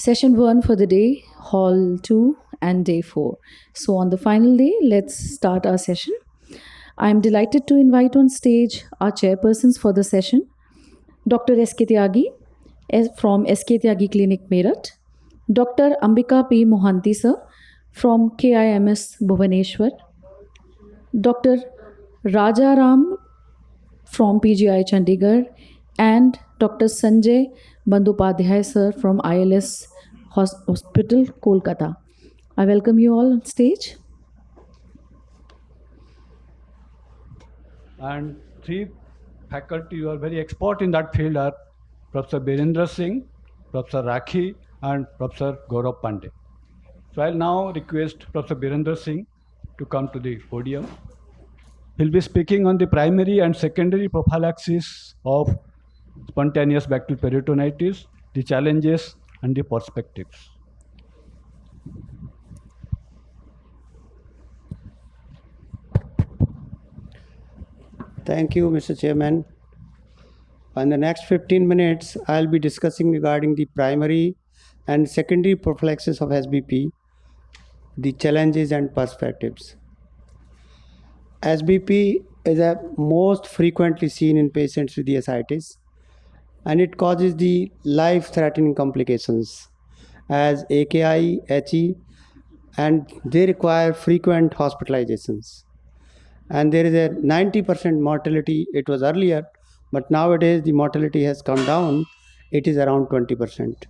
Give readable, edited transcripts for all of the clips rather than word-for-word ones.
Session 1 for the day, Hall 2 and Day 4. So on the final day, let's start our session. I'm delighted to invite on stage our chairpersons for the session, Dr. S.K. Tyagi from S.K. Tyagi Clinic, Meerut, Dr. Ambika P. Mohanty sir from KIMS Bhubaneswar, Dr. Rajaram from PGI Chandigarh, and Dr. Sanjay Bandyopadhyay sir from ILS Hospital, Kolkata. I welcome you all on stage. And three faculty who are very expert in that field are Professor Birendra Singh, Professor Rakhi, and Professor Gaurav Pandey. So I'll now request Professor Birendra Singh to come to the podium. He'll be speaking on the primary and secondary prophylaxis of spontaneous bacterial peritonitis, the challenges and the perspectives. Thank you, Mr. Chairman. In the next 15 minutes, I'll be discussing regarding the primary and secondary prophylaxis of SBP, the challenges and perspectives. SBP is a most frequently seen in patients with the ascites, and it causes the life-threatening complications as AKI, HE, and they require frequent hospitalizations. And there is a 90% mortality. It was earlier, but nowadays the mortality has come down. It is around 20%.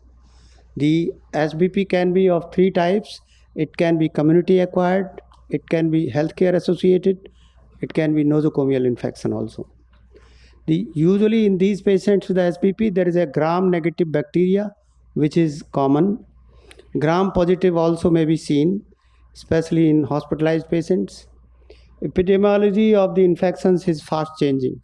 The SBP can be of three types. It can be community acquired, it can be healthcare associated, it can be nosocomial infection also. Usually in these patients with the SBP, there is a gram-negative bacteria, which is common. Gram-positive also may be seen, especially in hospitalized patients. Epidemiology of the infections is fast changing,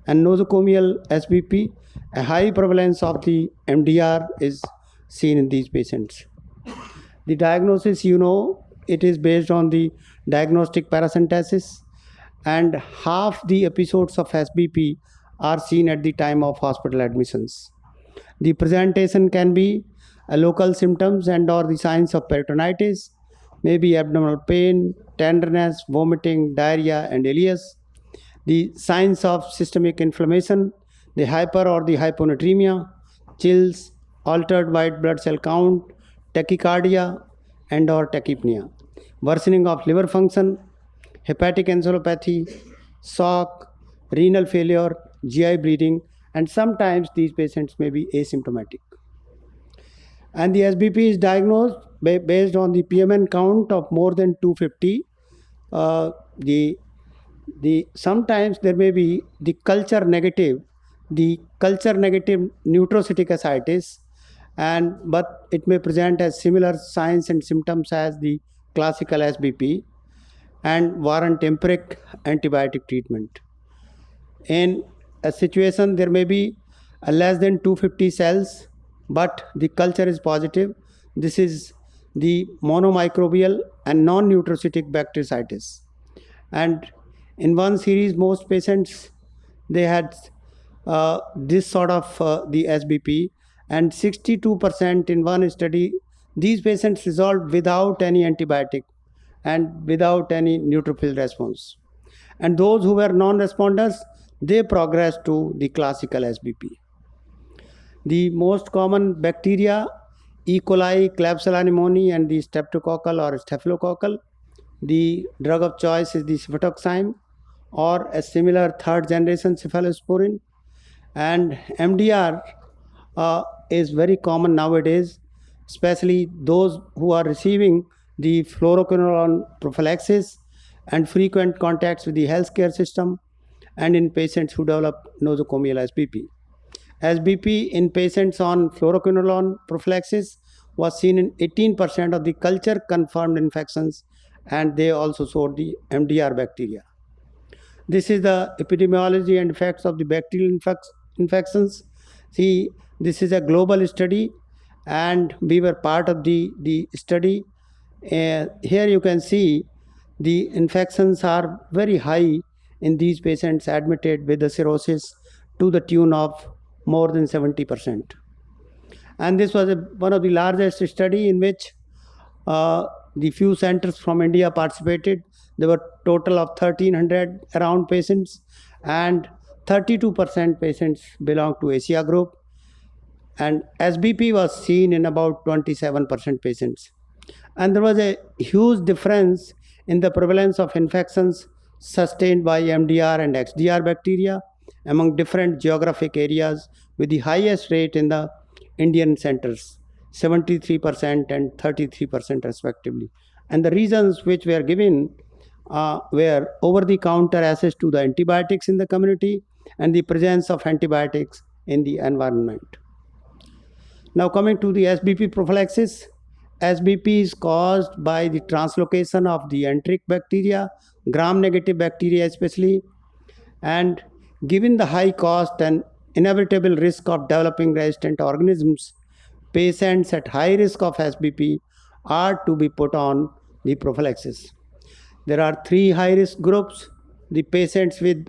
and nosocomial SBP, a high prevalence of the MDR is seen in these patients. The diagnosis, it is based on the diagnostic paracentesis, and half the episodes of SBP are seen at the time of hospital admissions. The presentation can be a local symptoms and or the signs of peritonitis, maybe abdominal pain, tenderness, vomiting, diarrhea, and ileus. The signs of systemic inflammation, the hyper or the hyponatremia, chills, altered white blood cell count, tachycardia, and or tachypnea, worsening of liver function, hepatic encephalopathy, shock, renal failure, GI bleeding, and sometimes these patients may be asymptomatic. And the SBP is diagnosed based on the PMN count of more than 250. Sometimes there may be the culture negative neutrocytic ascites, but it may present as similar signs and symptoms as the classical SBP and warrant empiric antibiotic treatment. In a situation, there may be less than 250 cells, but the culture is positive. This is the monomicrobial and non-neutrocytic bactericytis. And in one series, most patients, they had this sort of the SBP, and 62% in one study, these patients resolved without any antibiotic and without any neutrophil response. And those who were non-responders, they progressed to the classical SBP. The most common bacteria, E. coli, Klebsiella pneumoniae, and the streptococcal or staphylococcal. The drug of choice is the cefotaxime or a similar third generation cephalosporin. And MDR is very common nowadays, especially those who are receiving the fluoroquinolone prophylaxis and frequent contacts with the healthcare system, and in patients who develop nosocomial SBP. SBP in patients on fluoroquinolone prophylaxis was seen in 18% of the culture confirmed infections, and they also showed the MDR bacteria. This is the epidemiology and effects of the bacterial infections. See, this is a global study, and we were part of the study. Here you can see the infections are very high in these patients admitted with the cirrhosis to the tune of more than 70%. And this was one of the largest study in which the few centers from India participated. There were total of 1,300 around patients, and 32% patients belong to Asia group, and SBP was seen in about 27% patients. And there was a huge difference in the prevalence of infections sustained by MDR and XDR bacteria among different geographic areas, with the highest rate in the Indian centers, 73% and 33% respectively. And the reasons which were given were over-the-counter access to the antibiotics in the community and the presence of antibiotics in the environment. Now coming to the SBP prophylaxis, SBP is caused by the translocation of the enteric bacteria, gram-negative bacteria especially, and given the high cost and inevitable risk of developing resistant organisms, patients at high risk of SBP are to be put on the prophylaxis. There are three high-risk groups: the patients with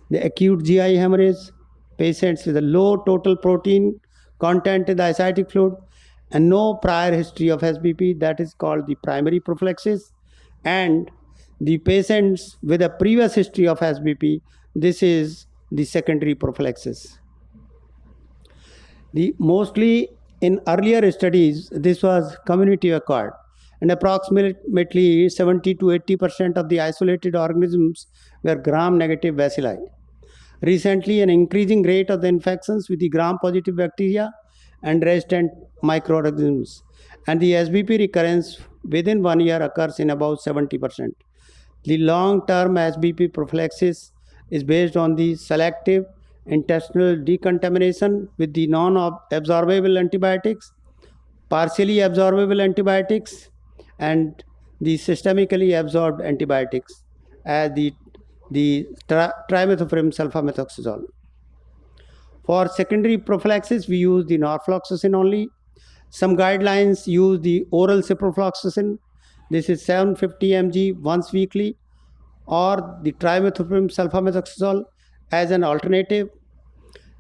the acute GI hemorrhage, patients with a low total protein content in the ascitic fluid, and no prior history of SBP, that is called the primary prophylaxis, and the patients with a previous history of SBP, this is the secondary prophylaxis. Mostly in earlier studies, this was community acquired, and approximately 70 to 80% of the isolated organisms were gram-negative bacilli. Recently, an increasing rate of the infections with the gram-positive bacteria and resistant microorganisms, and the SBP recurrence within 1 year occurs in about 70%. The long-term SBP prophylaxis is based on the selective intestinal decontamination with the non-absorbable antibiotics, partially absorbable antibiotics, and the systemically absorbed antibiotics as the trimethoprim sulfamethoxazole. For secondary prophylaxis, we use the norfloxacin only. Some guidelines use the oral ciprofloxacin. This is 750 mg once weekly, or the trimethoprim sulfamethoxazole as an alternative.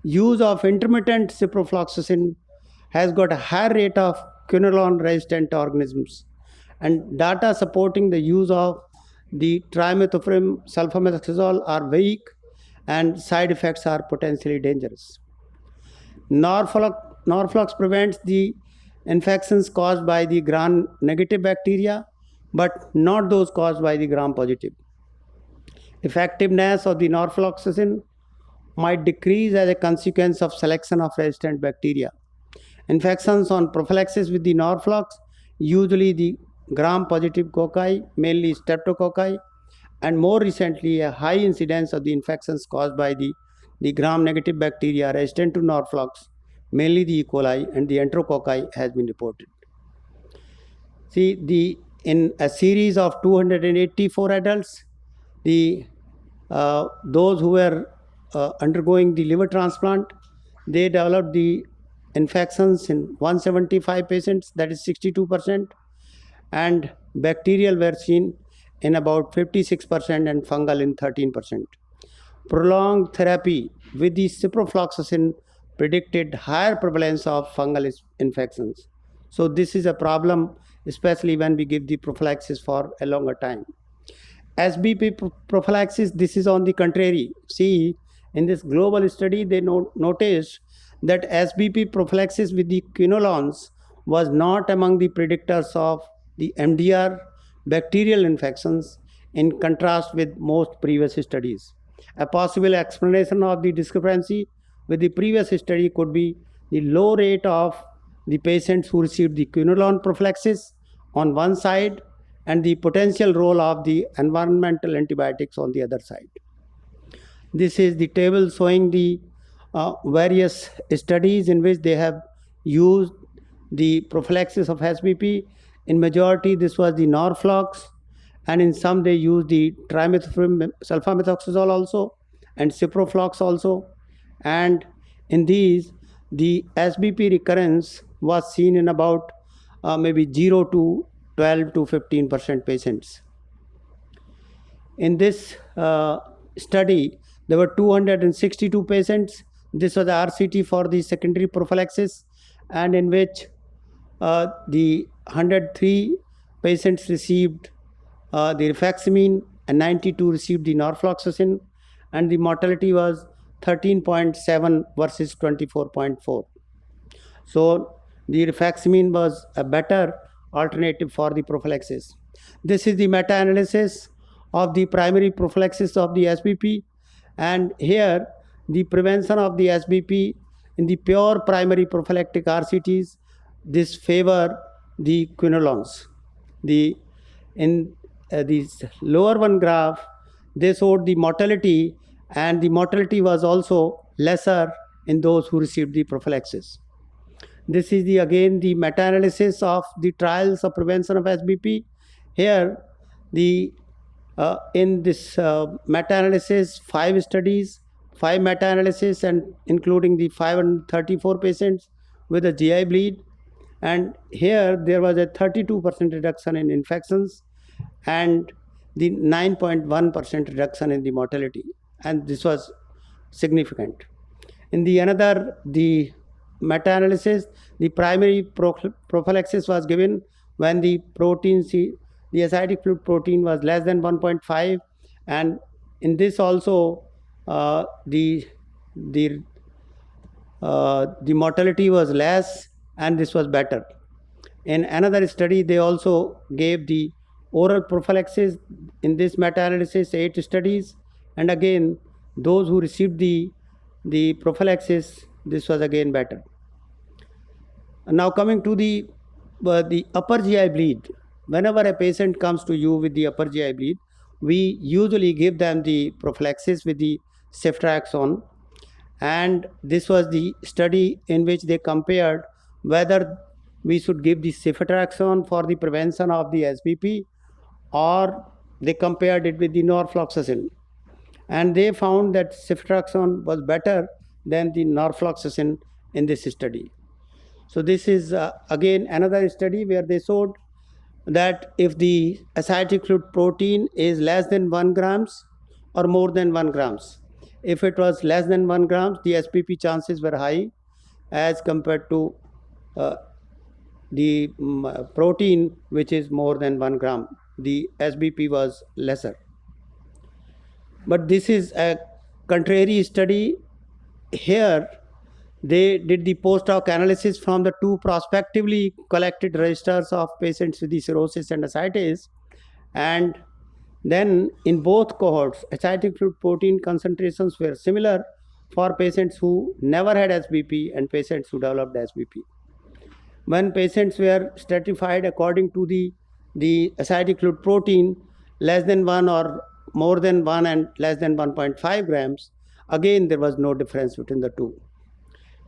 Use of intermittent ciprofloxacin has got a higher rate of quinolone resistant organisms, and data supporting the use of the trimethoprim sulfamethoxazole are weak and side effects are potentially dangerous. Norflox prevents the infections caused by the gram-negative bacteria, but not those caused by the gram-positive. Effectiveness of the norfloxacin might decrease as a consequence of selection of resistant bacteria. Infections on prophylaxis with the norflox, usually the gram-positive cocci, mainly streptococci, and more recently a high incidence of the infections caused by the gram-negative bacteria resistant to norflox, mainly the E. coli and the enterococci, has been reported. See, in a series of 284 adults, those who were undergoing the liver transplant, they developed the infections in 175 patients, that is 62%, and bacterial were seen in about 56% and fungal in 13%. Prolonged therapy with the ciprofloxacin predicted higher prevalence of fungal infections. So this is a problem, especially when we give the prophylaxis for a longer time. SBP prophylaxis, this is on the contrary. See, in this global study, they noticed that SBP prophylaxis with the quinolones was not among the predictors of the MDR bacterial infections, in contrast with most previous studies. A possible explanation of the discrepancy with the previous study could be the low rate of the patients who received the quinolone prophylaxis on one side and the potential role of the environmental antibiotics on the other side. This is the table showing the various studies in which they have used the prophylaxis of SBP. In majority, this was the norflox, and in some they used the trimethoprim sulfamethoxazole also, and ciproflox also. And in these, the SBP recurrence was seen in about maybe 0 to 12 to 15% patients. In this study, there were 262 patients. This was the RCT for the secondary prophylaxis, and in which the 103 patients received the rifaximin and 92 received the norfloxacin, and the mortality was 13.7 versus 24.4. So the rifaximin was a better alternative for the prophylaxis. This is the meta-analysis of the primary prophylaxis of the SBP, and here the prevention of the SBP in the pure primary prophylactic RCTs, this favor the quinolones. In the lower one graph, they showed the mortality, and the mortality was also lesser in those who received the prophylaxis. This is again the meta-analysis of the trials of prevention of SBP. Here, in this meta-analysis, 5 studies, 5 meta-analysis, and including the 534 patients with a GI bleed. And here there was a 32% reduction in infections and the 9.1% reduction in the mortality, and this was significant. In the meta-analysis, the primary prophylaxis was given when the ascitic fluid protein was less than 1.5, and in this also the mortality was less, and this was better. In another study, they also gave the oral prophylaxis. In this meta-analysis, 8 studies, and again those who received the prophylaxis, this was again better. Now coming to the upper GI bleed. Whenever a patient comes to you with the upper GI bleed, we usually give them the prophylaxis with the ceftriaxone, and this was the study in which they compared whether we should give the ceftriaxone for the prevention of the SBP, or they compared it with the norfloxacin, and they found that ceftriaxone was better than the norfloxacin in this study. So this is again another study where they showed that if the ascitic fluid protein is less than 1 grams or more than 1 grams, if it was less than 1 grams, the SBP chances were high as compared to the protein which is more than 1 gram. The SBP was lesser. But this is a contrary study. Here they did the post-hoc analysis from the 2 prospectively collected registers of patients with the cirrhosis and ascites, and then in both cohorts, ascitic fluid protein concentrations were similar for patients who never had SBP and patients who developed SBP. When patients were stratified according to the ascitic fluid protein less than 1 or more than 1 and less than 1.5 grams, again there was no difference between the two.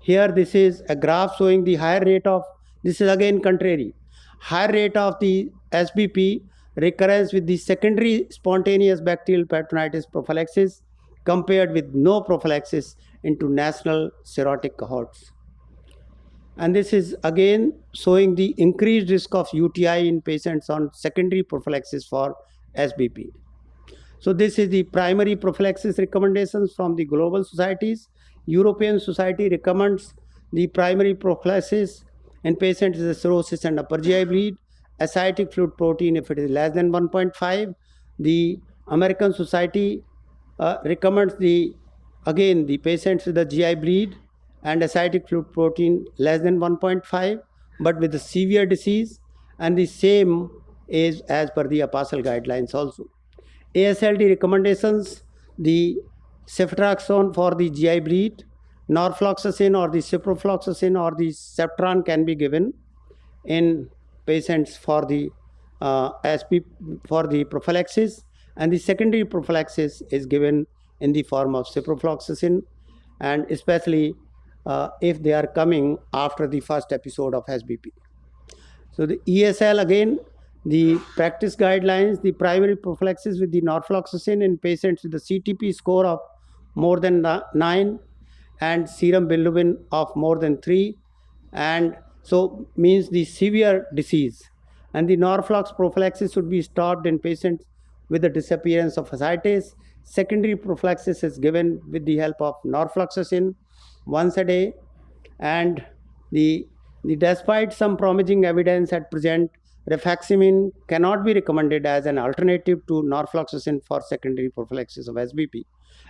Here this is a graph showing the higher rate of, this is again contrary, higher rate of the SBP recurrence with the secondary spontaneous bacterial peritonitis prophylaxis compared with no prophylaxis into national cirrhotic cohorts. And this is again showing the increased risk of UTI in patients on secondary prophylaxis for SBP. So this is the primary prophylaxis recommendations from the global societies. European Society recommends the primary prophylaxis in patients with cirrhosis and upper GI bleed, ascitic fluid protein if it is less than 1.5. The American Society recommends the patients with the GI bleed and ascitic fluid protein less than 1.5, but with the severe disease, and the same is as per the APASL guidelines also. ASLD recommendations, the ceftriaxone for the GI bleed, norfloxacin or the ciprofloxacin or the Ceftriaxone can be given in patients for the for the prophylaxis, and the secondary prophylaxis is given in the form of ciprofloxacin, and especially if they are coming after the first episode of SBP. So the ESL again, the practice guidelines, the primary prophylaxis with the norfloxacin in patients with the CTP score of more than 9 and serum bilirubin of more than 3, and so means the severe disease. And the norflox prophylaxis should be stopped in patients with the disappearance of ascites. Secondary prophylaxis is given with the help of norfloxacin once a day, and the Despite some promising evidence at present, rifaximin cannot be recommended as an alternative to norfloxacin for secondary prophylaxis of SBP.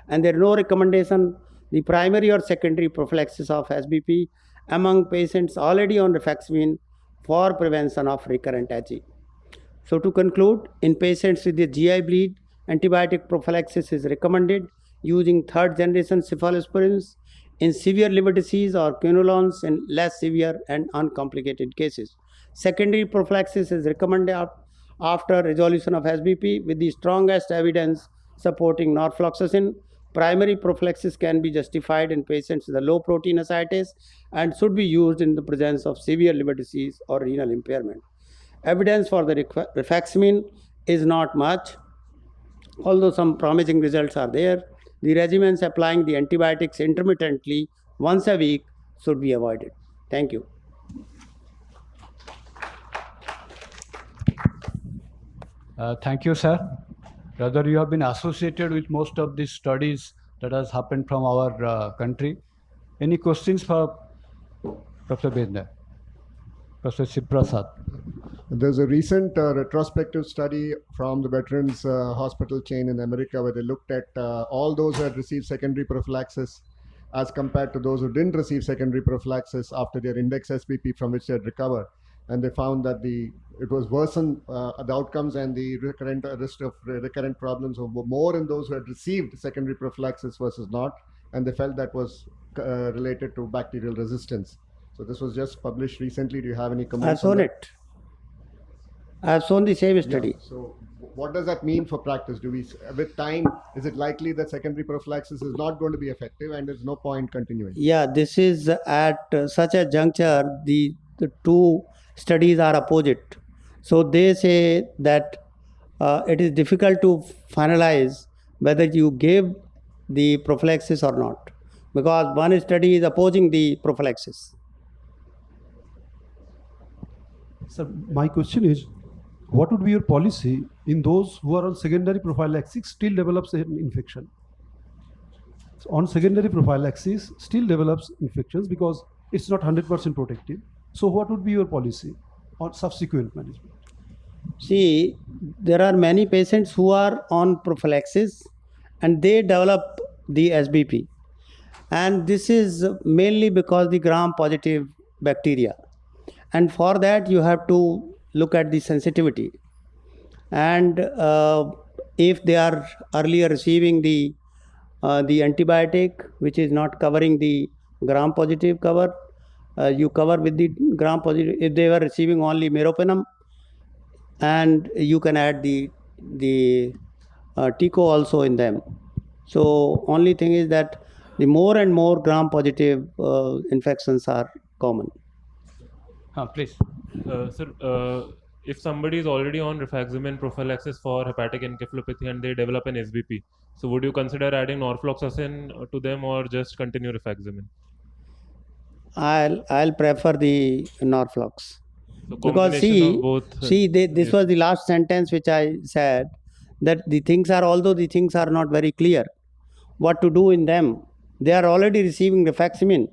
And there is no recommendation the primary or secondary prophylaxis of SBP among patients already on rifaximin for prevention of recurrent HE. So to conclude, in patients with the GI bleed, antibiotic prophylaxis is recommended using third generation cephalosporins in severe liver disease or quinolones in less severe and uncomplicated cases. Secondary prophylaxis is recommended after resolution of SBP with the strongest evidence supporting norfloxacin. Primary prophylaxis can be justified in patients with a low protein ascites and should be used in the presence of severe liver disease or renal impairment. Evidence for the rifaximin is not much, although some promising results are there. The regimens applying the antibiotics intermittently once a week should be avoided. Thank you. Thank you, sir. Rather, you have been associated with most of these studies that has happened from our country. Any questions for Professor Bedner? Professor Shiprasad. There's a recent retrospective study from the Veterans Hospital chain in America where they looked at all those who had received secondary prophylaxis as compared to those who didn't receive secondary prophylaxis after their index SBP from which they had recovered. And they found that it was worsened, the outcomes and the recurrent risk of recurrent problems were more in those who had received secondary prophylaxis versus not. And they felt that was related to bacterial resistance. So this was just published recently. Do you have any comments on that? I have shown the same study. Yeah. So what does that mean for practice? With time, is it likely that secondary prophylaxis is not going to be effective and there's no point continuing? Yeah, this is at such a juncture, the two studies are opposite. So they say that it is difficult to finalize whether you gave the prophylaxis or not, because one study is opposing the prophylaxis. Sir, my question is, what would be your policy in those who are on secondary prophylaxis still develops an infection? So on secondary prophylaxis still develops infections because it's not 100% protective. So what would be your policy on subsequent management? See, there are many patients who are on prophylaxis and they develop the SBP. And this is mainly because the gram-positive bacteria. And for that, you have to look at the sensitivity. And if they are earlier receiving the antibiotic, which is not covering the gram-positive cover, you cover with the gram-positive. If they were receiving only meropenem, and you can add the TICO also in them. So only thing is that the more and more gram-positive infections are common. Please. Sir, if somebody is already on rifaximin prophylaxis for hepatic encephalopathy and they develop an SBP, so would you consider adding norfloxacin to them or just continue rifaximin? I'll prefer the Norflox. So Because this was the last sentence which I said, that although the things are not very clear, what to do in them. They are already receiving rifaximin,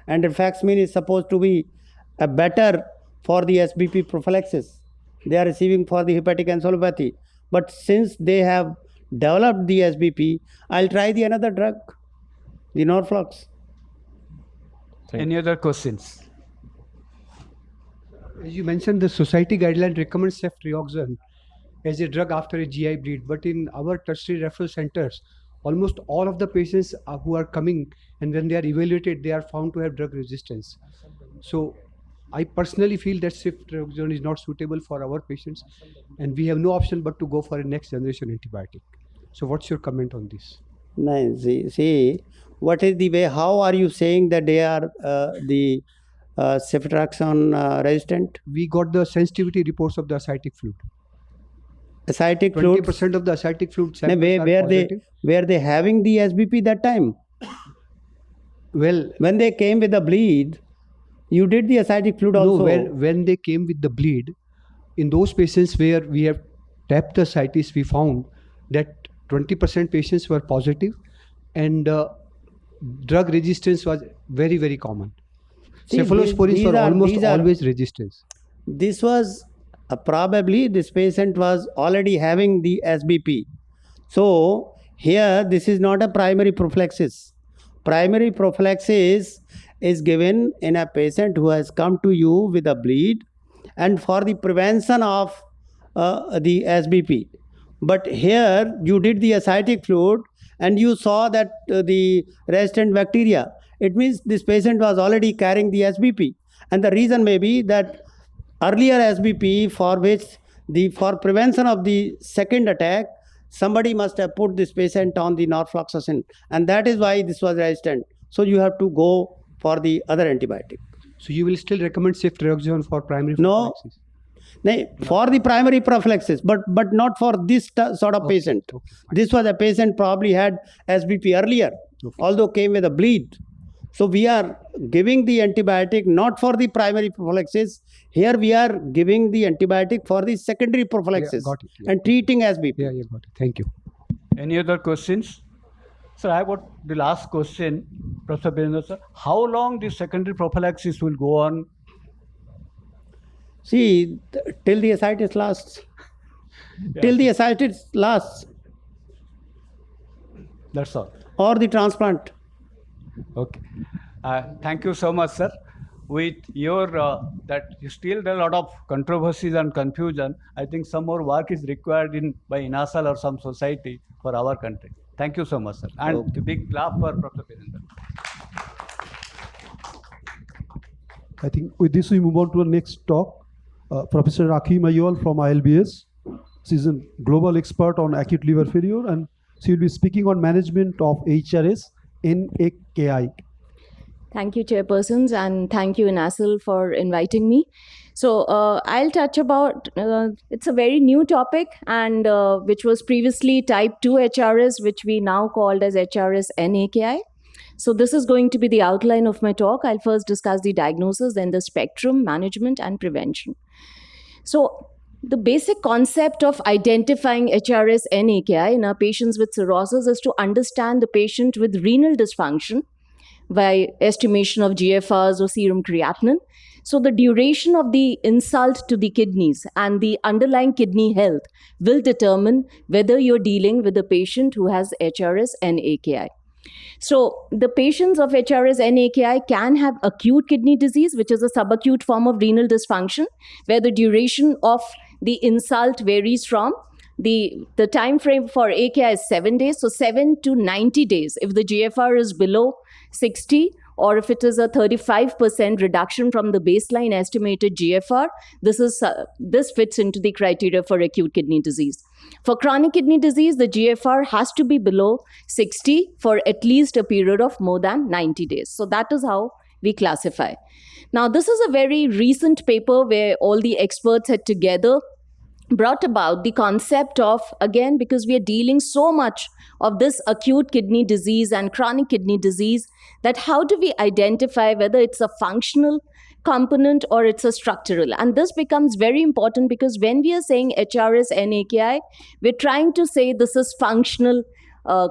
and rifaximin is supposed to be a better for the SBP prophylaxis. They are receiving for the hepatic encephalopathy. But since they have developed the SBP, I'll try the another drug, the Norflox. Any other questions? As you mentioned, the society guideline recommends ceftriaxone as a drug after a GI bleed. But in our tertiary referral centers, almost all of the patients who are coming, and when they are evaluated, they are found to have drug resistance. So I personally feel that ceftriaxone is not suitable for our patients, and we have no option but to go for a next generation antibiotic. So what's your comment on this? Nice. See, what is the way? How are you saying that they are the ceftriaxone resistant? We got the sensitivity reports of the ascitic fluid. Ascitic fluid. 20% of the ascitic fluid samples were they having the SBP that time? Well, when they came with the bleed, you did the ascitic fluid also. No, when they came with the bleed, in those patients where we have tapped the ascites, we found that 20% patients were positive, and drug resistance was very, very common. See, cephalosporins these were are- almost these are- always resistance. This was probably this patient was already having the SBP. So here this is not a primary prophylaxis. Primary prophylaxis is given in a patient who has come to you with a bleed and for the prevention of the SBP. But here you did the ascitic fluid and you saw that the resistant bacteria. It means this patient was already carrying the SBP. And the reason may be that earlier SBP for which for prevention of the second attack, somebody must have put this patient on the norfloxacin, and that is why this was resistant. So you have to go for the other antibiotic. So you will still recommend ceftriaxone for primary No. prophylaxis? For the primary prophylaxis, but not for this sort of patient. Okay, This was a patient probably had SBP earlier, although came with a bleed. So we are giving the antibiotic not for the primary prophylaxis. Here we are giving the antibiotic for the secondary prophylaxis got it, yeah. and treating SBP. Yeah, got it. Thank you. Any other questions? Sir, I got the last question, Professor Birendra sir. How long this secondary prophylaxis will go on? See, till the ascites lasts. Till the ascites lasts, That's all. or the transplant. Okay. Thank you so much, sir. With your that still there are a lot of controversies and confusion. I think some more work is required by INASL or some society for our country. Thank you so much, sir. And a big clap for Professor Birendra. I think with this we move on to the next talk. Professor Rakhi Mayol from ILBS. She is a global expert on acute liver failure and she will be speaking on management of HRS NAKI. Thank you, chairpersons, and thank you, INASL, for inviting me. So I'll touch about, it's a very new topic and which was previously type 2 HRS, which we now called as HRS NAKI. So this is going to be the outline of my talk. I'll first discuss the diagnosis, then the spectrum, management, and prevention. So the basic concept of identifying HRS NAKI in our patients with cirrhosis is to understand the patient with renal dysfunction by estimation of GFRs or serum creatinine. So the duration of the insult to the kidneys and the underlying kidney health will determine whether you're dealing with a patient who has HRS NAKI. So the patients of HRS NAKI can have acute kidney disease, which is a subacute form of renal dysfunction, where the duration of the insult varies from the time frame for AKI is 7 days, so 7 to 90 days. If the GFR is below 60, or if it is a 35% reduction from the baseline estimated GFR, this fits into the criteria for acute kidney disease. For chronic kidney disease, the GFR has to be below 60 for at least a period of more than 90 days. So that is how we classify. Now, this is a very recent paper where all the experts had together brought about the concept of, again, because we are dealing so much of this acute kidney disease and chronic kidney disease, that how do we identify whether it's a functional component or it's a structural? And this becomes very important because when we are saying HRS NAKI, we're trying to say this is functional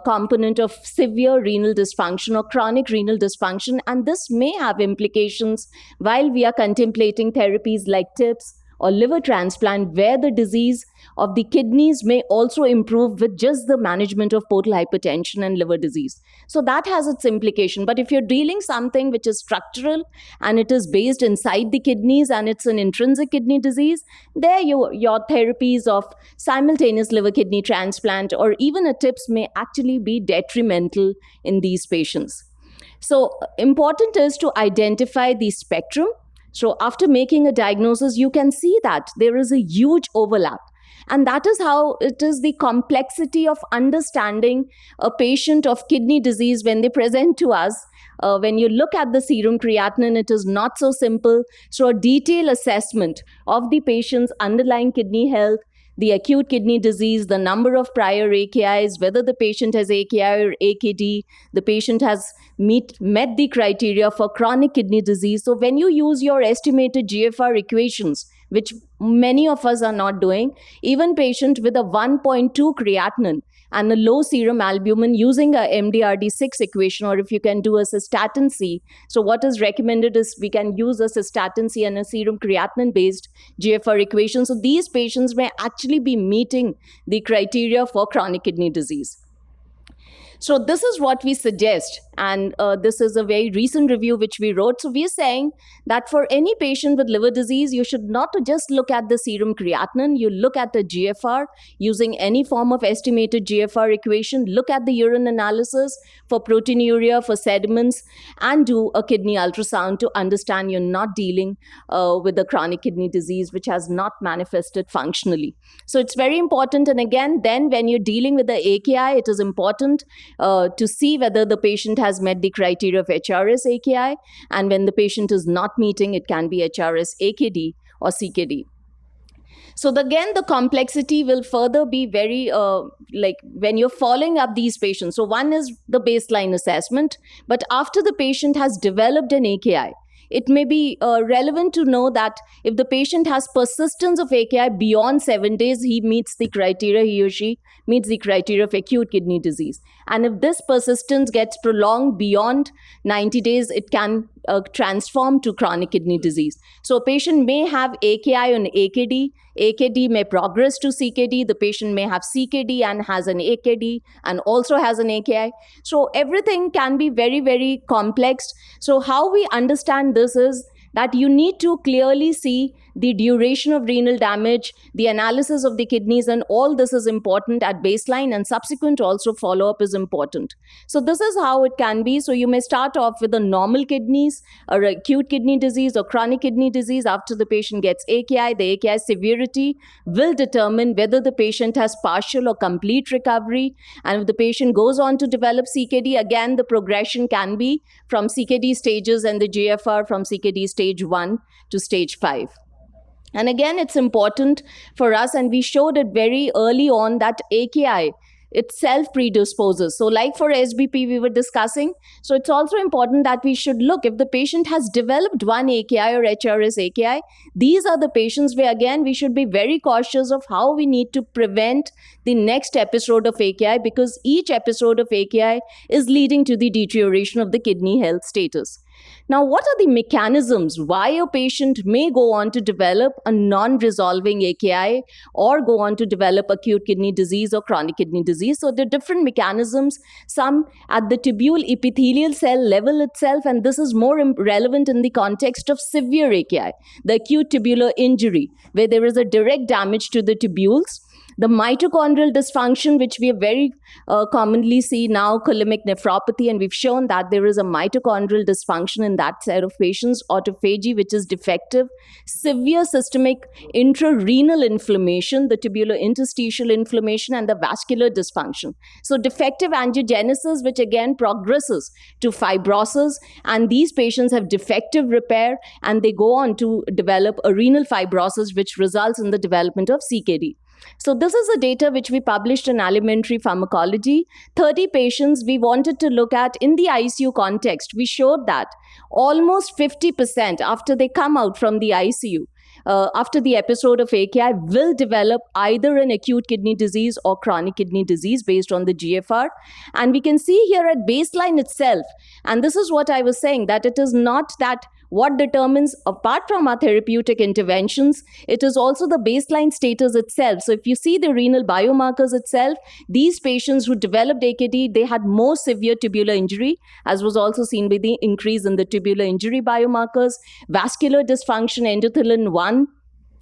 component of severe renal dysfunction or chronic renal dysfunction, and this may have implications while we are contemplating therapies like TIPS or liver transplant, where the disease of the kidneys may also improve with just the management of portal hypertension and liver disease. So that has its implication. But if you're dealing something which is structural and it is based inside the kidneys and it's an intrinsic kidney disease, there your therapies of simultaneous liver kidney transplant or even a TIPS may actually be detrimental in these patients. So important is to identify the spectrum. So after making a diagnosis, you can see that there is a huge overlap. And that is how it is the complexity of understanding a patient of kidney disease when they present to us. When you look at the serum creatinine, it is not so simple. So a detailed assessment of the patient's underlying kidney health, the acute kidney disease, the number of prior AKIs, whether the patient has AKI or AKD, the patient has met the criteria for chronic kidney disease. So when you use your estimated GFR equations, which many of us are not doing. Even patient with a 1.2 creatinine and a low serum albumin using a MDRD6 equation, or if you can do a cystatin C. So what is recommended is we can use a cystatin C and a serum creatinine based GFR equation. So these patients may actually be meeting the criteria for chronic kidney disease. So this is what we suggest, and this is a very recent review which we wrote. So we are saying that for any patient with liver disease, you should not just look at the serum creatinine, you look at the GFR using any form of estimated GFR equation, look at the urine analysis for proteinuria, for sediments, and do a kidney ultrasound to understand you're not dealing with a chronic kidney disease which has not manifested functionally. So it's very important. And again, then when you're dealing with the AKI, it is important to see whether the patient has met the criteria of HRS AKI, and when the patient is not meeting, it can be HRS AKD or CKD. So again, the complexity will further be very like when you're following up these patients. So one is the baseline assessment, but after the patient has developed an AKI, it may be relevant to know that if the patient has persistence of AKI beyond 7 days, he meets the criteria, he or she meets the criteria of acute kidney disease. And if this persistence gets prolonged beyond 90 days, it can transform to chronic kidney disease. So a patient may have AKI on AKD, AKD may progress to CKD, the patient may have CKD and has an AKD and also has an AKI. So everything can be very, very complex. So how we understand this is that you need to clearly see the duration of renal damage, the analysis of the kidneys, and all this is important at baseline, and subsequent also follow-up is important. So this is how it can be. So you may start off with the normal kidneys or acute kidney disease or chronic kidney disease. After the patient gets AKI, the AKI severity will determine whether the patient has partial or complete recovery. And if the patient goes on to develop CKD, again, the progression can be from CKD stages and the GFR from CKD stage 1 to stage 5. And again, it's important for us, and we showed it very early on, that AKI itself predisposes. So like for SBP we were discussing, so it's also important that we should look if the patient has developed one AKI or HRS AKI, these are the patients where again we should be very cautious of how we need to prevent the next episode of AKI, because each episode of AKI is leading to the deterioration of the kidney health status. Now, what are the mechanisms why a patient may go on to develop a non-resolving AKI or go on to develop acute kidney disease or chronic kidney disease? So there are different mechanisms, some at the tubule epithelial cell level itself, and this is more relevant in the context of severe AKI, the acute tubular injury, where there is a direct damage to the tubules. The mitochondrial dysfunction, which we very commonly see now, chylemic nephropathy, and we've shown that there is a mitochondrial dysfunction in that set of patients, autophagy, which is defective, severe systemic intrarenal inflammation, the tubular interstitial inflammation, and the vascular dysfunction. So defective angiogenesis, which again progresses to fibrosis, and these patients have defective repair, and they go on to develop a renal fibrosis, which results in the development of CKD. So this is the data which we published in Alimentary Pharmacology. 30 patients we wanted to look at in the ICU context. We showed that almost 50% after they come out from the ICU, after the episode of AKI, will develop either an acute kidney disease or chronic kidney disease based on the GFR. And we can see here at baseline itself, and this is what I was saying, that it is not that what determines, apart from our therapeutic interventions, it is also the baseline status itself. So if you see the renal biomarkers itself, these patients who developed AKD, they had more severe tubular injury, as was also seen by the increase in the tubular injury biomarkers, vascular dysfunction, endothelin 1,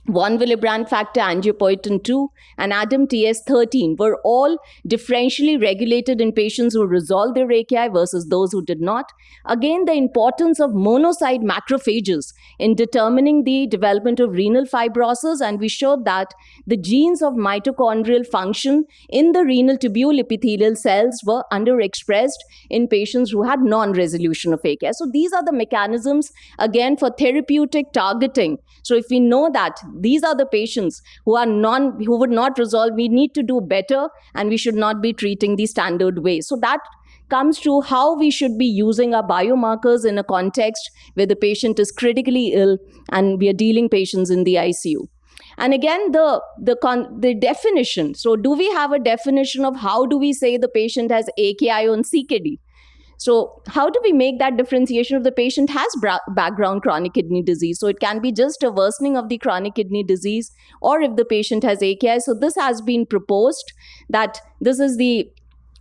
von Willebrand factor, angiopoietin 2, and ADAM-TS13 were all differentially regulated in patients who resolved their AKI versus those who did not. Again, the importance of monocyte macrophages in determining the development of renal fibrosis, and we showed that the genes of mitochondrial function in the renal tubule epithelial cells were underexpressed in patients who had non-resolution of AKI. So these are the mechanisms, again, for therapeutic targeting. So if we know that these are the patients who would not resolve, we need to do better, and we should not be treating the standard way. So that comes to how we should be using our biomarkers in a context where the patient is critically ill and we are dealing patients in the ICU. And again, the definition. So do we have a definition of how do we say the patient has AKI on CKD? So how do we make that differentiation if the patient has background chronic kidney disease? So it can be just a worsening of the chronic kidney disease, or if the patient has AKI. So this has been proposed that this is the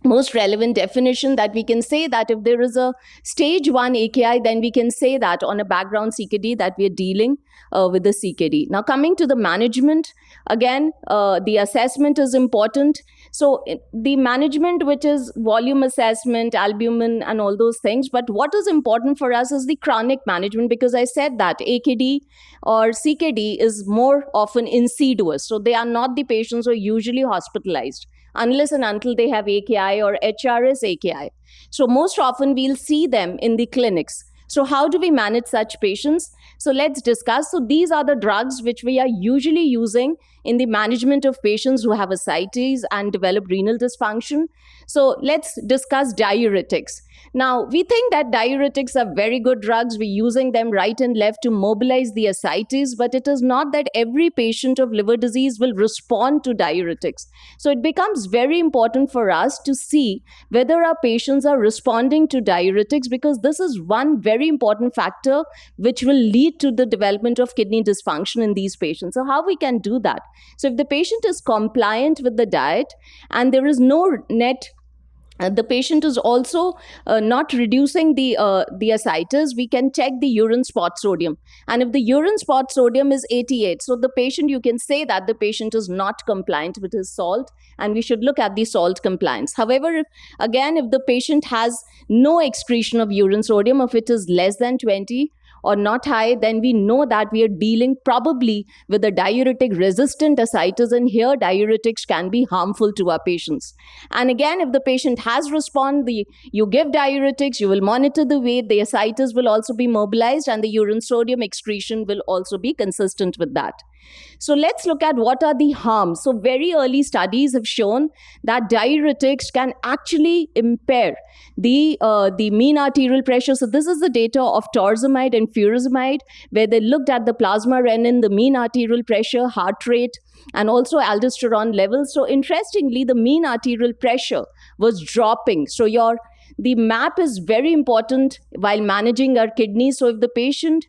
most relevant definition, that we can say that if there is a stage 1 AKI, then we can say that on a background CKD that we are dealing with the CKD. Now coming to the management, again, the assessment is important. So the management, which is volume assessment, albumin and all those things, but what is important for us is the chronic management, because I said that AKD or CKD is more often insidious. So they are not the patients who are usually hospitalized unless and until they have AKI or HRS AKI. So most often we'll see them in the clinics. So how do we manage such patients? So let's discuss. So these are the drugs which we are usually using in the management of patients who have ascites and develop renal dysfunction. So let's discuss diuretics. Now, we think that diuretics are very good drugs. We're using them right and left to mobilize the ascites, but it is not that every patient of liver disease will respond to diuretics. So it becomes very important for us to see whether our patients are responding to diuretics, because this is one very important factor which will lead to the development of kidney dysfunction in these patients. So how we can do that? So if the patient is compliant with the diet and there is no net the patient is also not reducing the ascites, we can check the urine spot sodium. And if the urine spot sodium is 88, so the patient, you can say that the patient is not compliant with his salt, and we should look at the salt compliance. However, if the patient has no excretion of urine sodium, if it is less than 20, or not high, then we know that we are dealing probably with a diuretic resistant ascites, and here diuretics can be harmful to our patients. And again, if the patient has responded, you give diuretics, you will monitor the weight, the ascites will also be mobilized, and the urine sodium excretion will also be consistent with that. So let's look at what are the harms. So very early studies have shown that diuretics can actually impair the mean arterial pressure. So this is the data of torsemide and furosemide, where they looked at the plasma renin, the mean arterial pressure, heart rate, and also aldosterone levels. So interestingly, the mean arterial pressure was dropping. So the map is very important while managing our kidneys. So if the patient,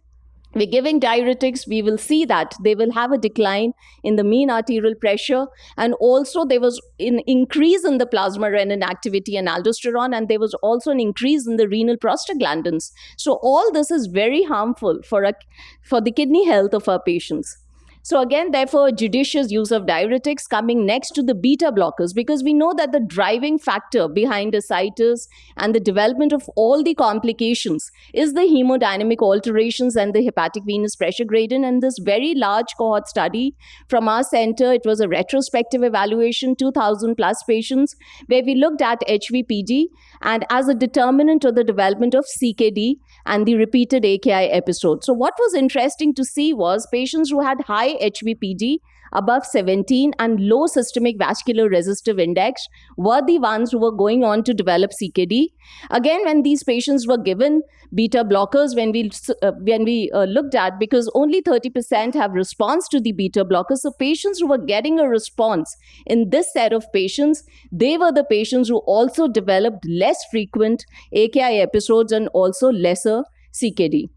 we're giving diuretics, we will see that they will have a decline in the mean arterial pressure, and also there was an increase in the plasma renin activity and aldosterone, and there was also an increase in the renal prostaglandins. So all this is very harmful for the kidney health of our patients. So again, therefore, judicious use of diuretics, coming next to the beta blockers, because we know that the driving factor behind ascites and the development of all the complications is the hemodynamic alterations and the hepatic venous pressure gradient. And this very large cohort study from our center, it was a retrospective evaluation, 2,000 plus patients, where we looked at HVPD and as a determinant of the development of CKD and the repeated AKI episode. So what was interesting to see was patients who had high HVPD above 17 and low systemic vascular resistive index were the ones who were going on to develop CKD. Again, when these patients were given beta blockers, when we looked at, because only 30% have response to the beta blockers, so patients who were getting a response in this set of patients, they were the patients who also developed less frequent AKI episodes and also lesser CKD.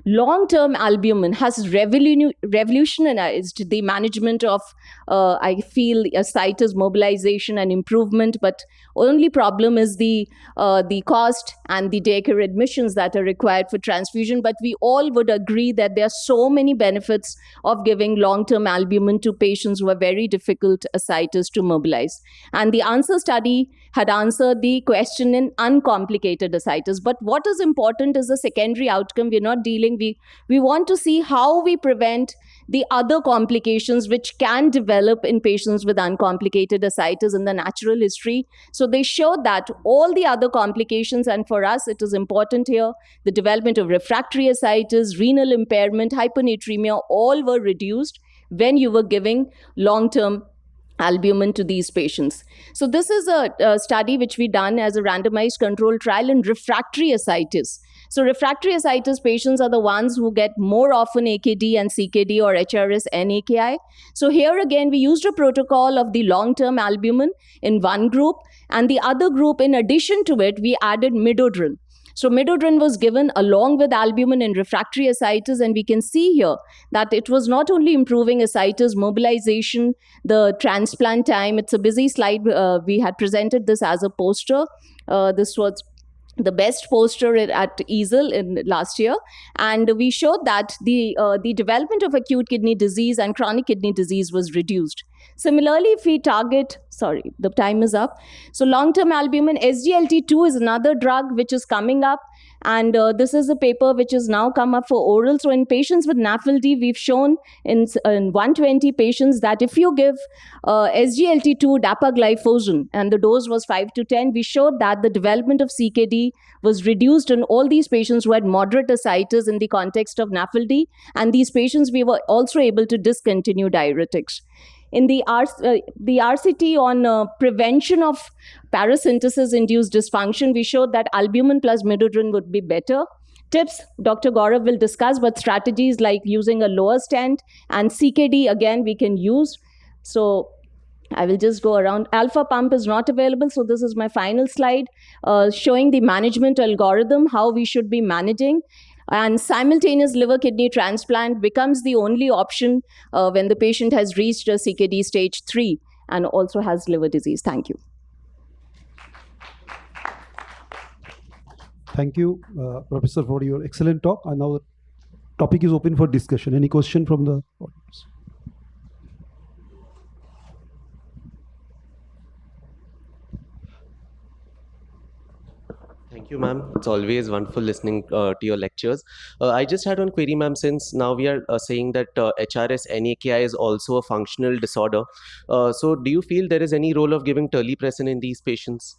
Long-term albumin has revolutionized the management of, I feel, ascites mobilization and improvement, but only problem is the cost and the daycare admissions that are required for transfusion. But we all would agree that there are so many benefits of giving long-term albumin to patients who are very difficult ascites to mobilize. And the ANSWER study had answered the question in uncomplicated ascites. But what is important is the secondary outcome. We're not dealing, we want to see how we prevent the other complications which can develop in patients with uncomplicated ascites in the natural history. So they showed that all the other complications, and for us it is important here, the development of refractory ascites, renal impairment, hyponatremia, all were reduced when you were giving long-term albumin to these patients. So this is a study which we done as a randomized controlled trial in refractory ascites. So refractory ascites patients are the ones who get more often AKD and CKD or HRS and AKI. So here again, we used a protocol of the long-term albumin in one group, and the other group, in addition to it, we added midodrine. So midodrine was given along with albumin in refractory ascites, and we can see here that it was not only improving ascites mobilization, the transplant time. It's a busy slide. We had presented this as a poster. This was the best poster at INASL in last year, and we showed that the development of acute kidney disease and chronic kidney disease was reduced. Similarly, if we target, sorry, the time is up. So long-term albumin, SGLT2 is another drug which is coming up, and this is a paper which has now come up for oral. So in patients with NAFLD, we've shown in 120 patients that if you give SGLT2 dapagliflozin and the dose was 5 to 10, we showed that the development of CKD was reduced in all these patients who had moderate ascites in the context of NAFLD, and these patients we were also able to discontinue diuretics. In the RCT on prevention of parasynthetase-induced dysfunction, we showed that albumin plus midodrine would be better. Tips, Dr. Gaurav will discuss, but strategies like using a lower stent and CKD, again, we can use. So I will just go around. Alpha pump is not available, so this is my final slide showing the management algorithm, how we should be managing. And simultaneous liver kidney transplant becomes the only option when the patient has reached a CKD stage 3 and also has liver disease. Thank you. Thank you, Professor, for your excellent talk. And now the topic is open for discussion. Any question from the audience? Thank you, ma'am. It's always wonderful listening to your lectures. I just had one query, ma'am, since now we are saying that HRS NAKI is also a functional disorder. So do you feel there is any role of giving terlipressin in these patients?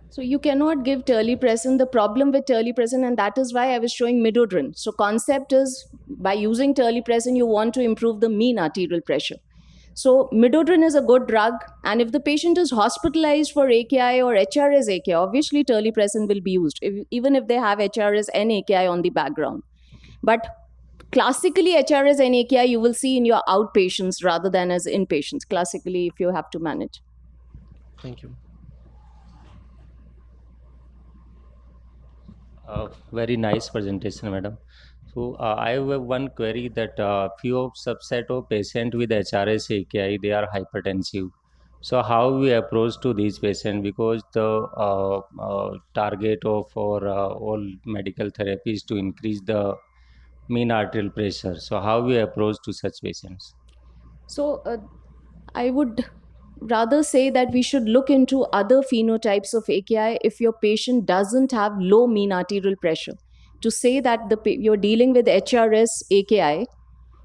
So you cannot give terlipressin. The problem with terlipressin, and that is why I was showing midodrine. So concept is by using terlipressin, you want to improve the mean arterial pressure. So midodrine is a good drug, and if the patient is hospitalized for AKI or HRS AKI, obviously terlipressin will be used, even if they have HRS and AKI on the background. But classically, HRS and AKI you will see in your outpatients rather than as inpatients, classically, if you have to manage. Thank you. Very nice presentation, madam. So I have one query that few of subset of patient with HRS AKI, they are hypertensive. So how we approach to these patients, because the target of all medical therapy is to increase the mean arterial pressure. So how we approach to such patients? So I would rather say that we should look into other phenotypes of AKI if your patient doesn't have low mean arterial pressure. To say that you're dealing with HRS AKI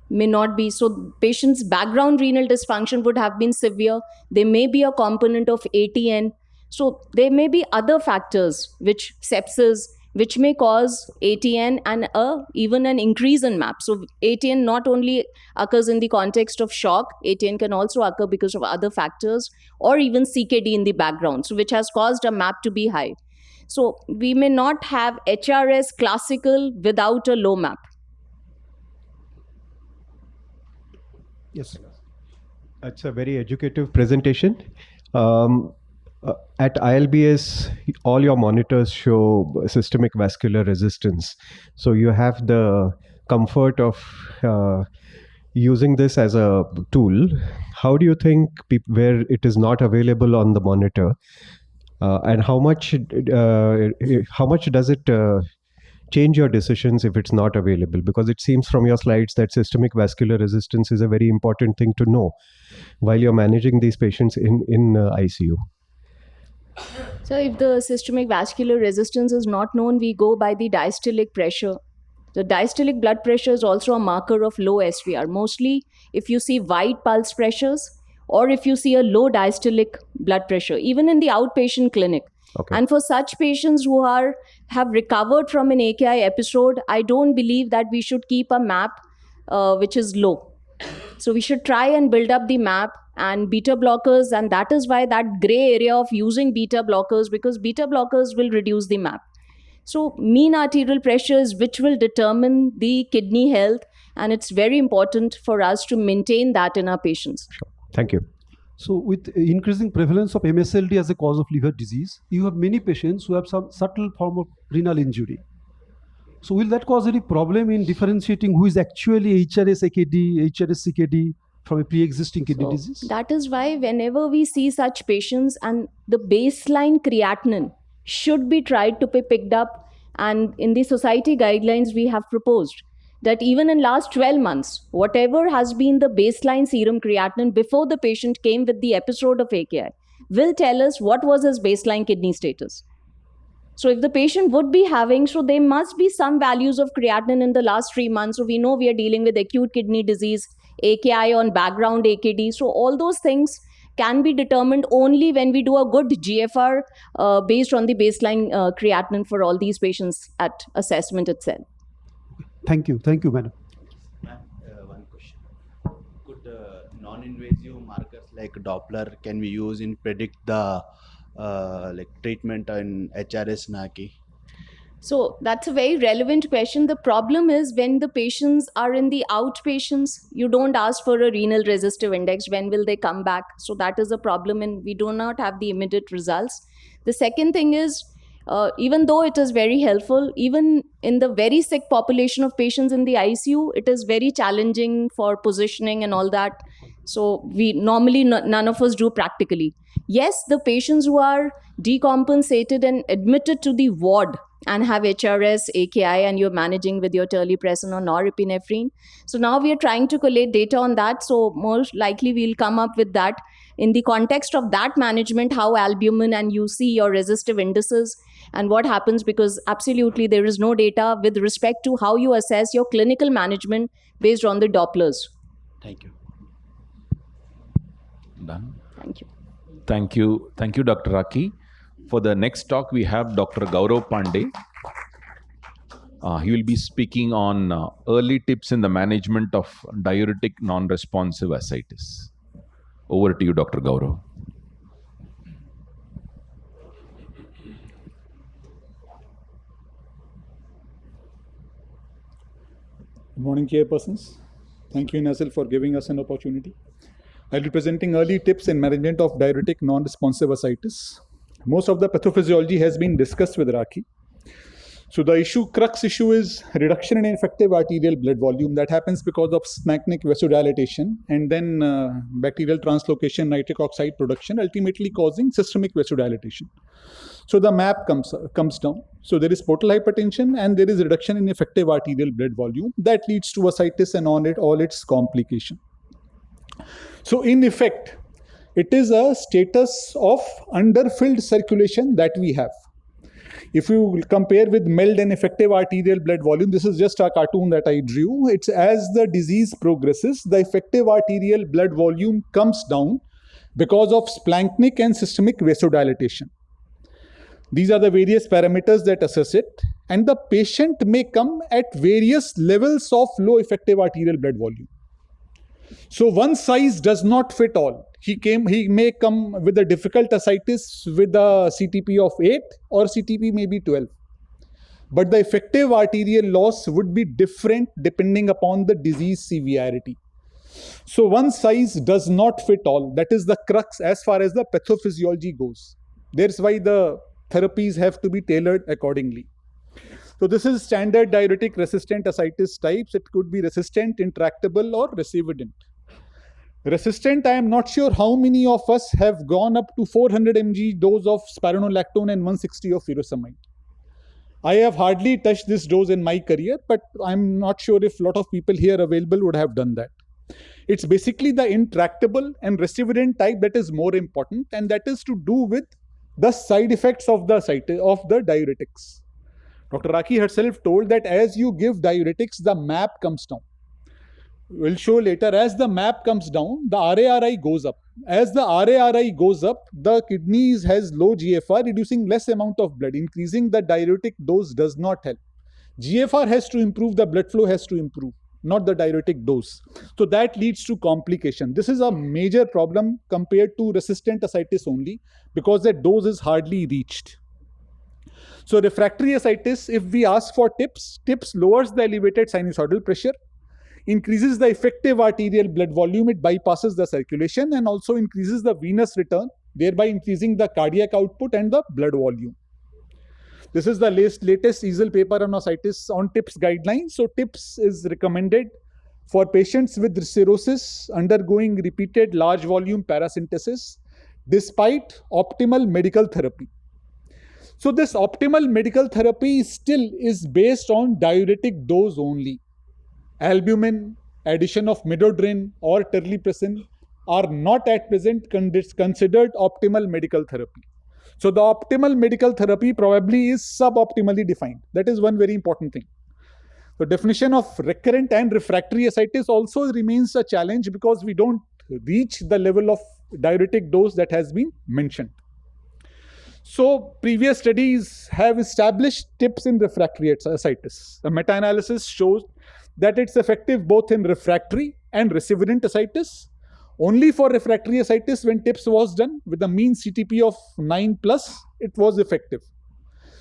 may not be. So patient's background renal dysfunction would have been severe. There may be a component of ATN. So there may be other factors, which sepsis, which may cause ATN and even an increase in MAP. So ATN not only occurs in the context of shock, ATN can also occur because of other factors, or even CKD in the background, so which has caused a MAP to be high. So we may not have HRS classical without a low MAP. Yes. That's a very educative presentation. At ILBS, all your monitors show systemic vascular resistance. So you have the comfort of using this as a tool. How do you think where it is not available on the monitor, and how much does it change your decisions if it's not available? Because it seems from your slides that systemic vascular resistance is a very important thing to know while you're managing these patients in ICU. So if the systemic vascular resistance is not known, we go by the diastolic pressure. The diastolic blood pressure is also a marker of low SVR. Mostly if you see wide pulse pressures, or if you see a low diastolic blood pressure, even in the outpatient clinic. Okay. And for such patients who have recovered from an AKI episode, I don't believe that we should keep a MAP which is low. So we should try and build up the map and beta blockers, and that is why that gray area of using beta blockers, because beta blockers will reduce the map. So mean arterial pressure is which will determine the kidney health, and it's very important for us to maintain that in our patients. Thank you. So with increasing prevalence of MSLD as a cause of liver disease, you have many patients who have some subtle form of renal injury. So will that cause any problem in differentiating who is actually HRS-AKD, HRS-CKD from a pre-existing kidney disease? That is why whenever we see such patients, and the baseline creatinine should be tried to be picked up, and in the society guidelines we have proposed that even in last 12 months, whatever has been the baseline serum creatinine before the patient came with the episode of AKI will tell us what was his baseline kidney status. So if the patient would be having, so there must be some values of creatinine in the last 3 months. So we know we are dealing with acute kidney disease, AKI on background AKD. So all those things can be determined only when we do a good GFR based on the baseline creatinine for all these patients at assessment itself. Thank you, madam. Ma'am, one question. Could non-invasive markers like Doppler can be used in predict the treatment in HRS NACI? So that's a very relevant question. The problem is when the patients are in the outpatients, you don't ask for a renal resistive index. When will they come back? So that is a problem, and we do not have the immediate results. The second thing is, even though it is very helpful, even in the very sick population of patients in the ICU, it is very challenging for positioning and all that. So we normally, none of us do practically. Yes, the patients who are decompensated and admitted to the ward and have HRS, AKI, and you're managing with your terlipressin or norepinephrine. So now we are trying to collate data on that. So most likely we'll come up with that in the context of that management, how albumin and you see your resistive indices and what happens, because absolutely there is no data with respect to how you assess your clinical management based on the Dopplers. Thank you. Done. Thank you. Thank you. Thank you, Dr. Raki. For the next talk, we have Dr. Gaurav Pandey. He will be speaking on early tips in the management of diuretic non-responsive ascites. Over to you, Dr. Gaurav. Good morning, chairpersons. Thank you, INASL, for giving us an opportunity. I'll be presenting early tips in management of diuretic non-responsive ascites. Most of the pathophysiology has been discussed with Raki. So the crux issue is reduction in effective arterial blood volume that happens because of splanchnic vasodilatation and then bacterial translocation, nitric oxide production, ultimately causing systemic vasodilatation. So the map comes down. So there is portal hypertension and there is reduction in effective arterial blood volume that leads to ascites and all its complication. So in effect, it is a status of underfilled circulation that we have. If you compare with mild and effective arterial blood volume, this is just a cartoon that I drew. It's as the disease progresses, the effective arterial blood volume comes down because of splanchnic and systemic vasodilatation. These are the various parameters that assess it, and the patient may come at various levels of low effective arterial blood volume. So one size does not fit all. He may come with a difficult ascites with a CTP of 8 or CTP may be 12. But the effective arterial loss would be different depending upon the disease severity. So one size does not fit all. That is the crux as far as the pathophysiology goes. That's why the therapies have to be tailored accordingly. So this is standard diuretic resistant ascites types. It could be resistant, intractable, or recivident. Resistant, I am not sure how many of us have gone up to 400 mg dose of spironolactone and 160 of furosemide. I have hardly touched this dose in my career, but I'm not sure if a lot of people here available would have done that. It's basically the intractable and recivident type that is more important, and that is to do with the side effects of the diuretics. Dr. Raki herself told that as you give diuretics, the MAP comes down. We'll show later, as the MAP comes down, the RARI goes up. As the RARI goes up, the kidneys has low GFR, reducing less amount of blood. Increasing the diuretic dose does not help. GFR has to improve, the blood flow has to improve. not the diuretic dose. So that leads to complication. This is a major problem compared to resistant ascites only, because the dose is hardly reached. So refractory ascites, if we ask for TIPS lowers the elevated sinusoidal pressure, increases the effective arterial blood volume, it bypasses the circulation, and also increases the venous return, thereby increasing the cardiac output and the blood volume. This is the latest INASL paper on ascites on TIPS guidelines. So TIPS is recommended for patients with cirrhosis undergoing repeated large volume paracentesis despite optimal medical therapy. So this optimal medical therapy still is based on diuretic dose only. Albumin, addition of midodrine or terlipressin are not at present considered optimal medical therapy. So the optimal medical therapy probably is suboptimally defined. That is one very important thing. The definition of recurrent and refractory ascites also remains a challenge because we don't reach the level of diuretic dose that has been mentioned. So previous studies have established TIPS in refractory ascites. A meta-analysis shows that it's effective both in refractory and reseverant ascites. Only for refractory ascites, when TIPS was done with a mean CTP of 9+, it was effective.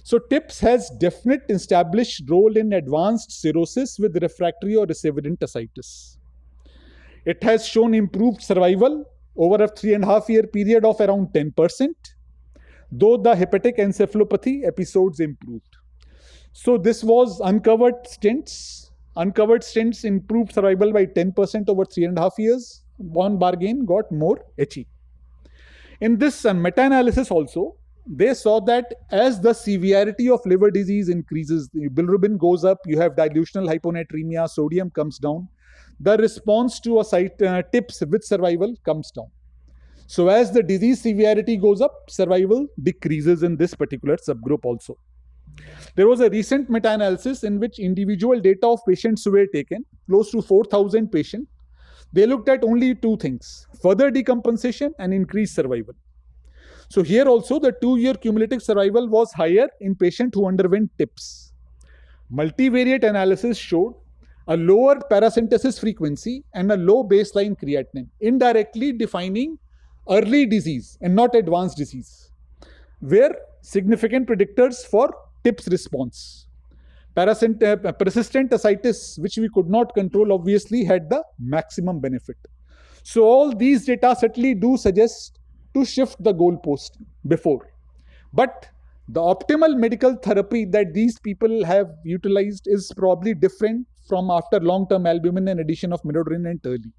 So TIPS has definite established role in advanced cirrhosis with refractory or reseverant ascites. It has shown improved survival over a 3.5-year period of around 10%, though the hepatic encephalopathy episodes improved. So this was uncovered stents. Uncovered stents improved survival by 10% over 3.5 years. One bargain got more HE. In this meta-analysis also, they saw that as the severity of liver disease increases, the bilirubin goes up, you have dilutional hyponatremia, sodium comes down, the response to TIPS with survival comes down. So as the disease severity goes up, survival decreases in this particular subgroup also. There was a recent meta-analysis in which individual data of patients who were taken, close to 4,000 patients. They looked at only two things: further decompensation and increased survival. So here also the 2-year cumulative survival was higher in patients who underwent TIPS. Multivariate analysis showed a lower paracentesis frequency and a low baseline creatinine, indirectly defining early disease and not advanced disease, were significant predictors for TIPS response. Persistent ascites, which we could not control, obviously had the maximum benefit. So all these data certainly do suggest to shift the goalpost before. But the optimal medical therapy that these people have utilized is probably different from after long-term albumin and addition of midodrine and terli.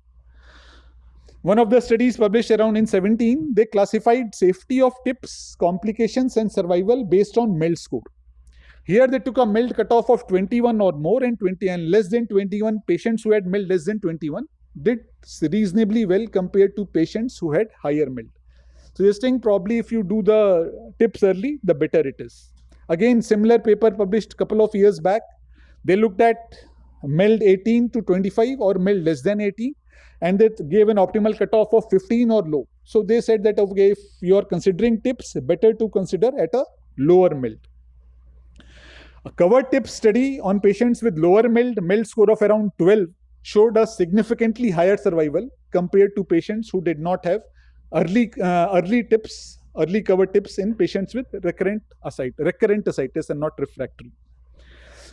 One of the studies published around in 2017, they classified safety of TIPS, complications and survival based on MELD score. Here they took a MELD cutoff of 21 or more, and 20 and less than 21 patients who had MELD less than 21 did reasonably well compared to patients who had higher MELD. Suggesting probably if you do the TIPS early, the better it is. Again, similar paper published a couple of years back. They looked at MELD 18 to 25 or MELD less than 18, and they gave an optimal cutoff of 15 or low. So they said that, okay, if you are considering TIPS, better to consider at a lower MELD. A covered TIPS study on patients with lower MELD score of around 12 showed a significantly higher survival compared to patients who did not have early covered TIPS in patients with recurrent ascites and not refractory.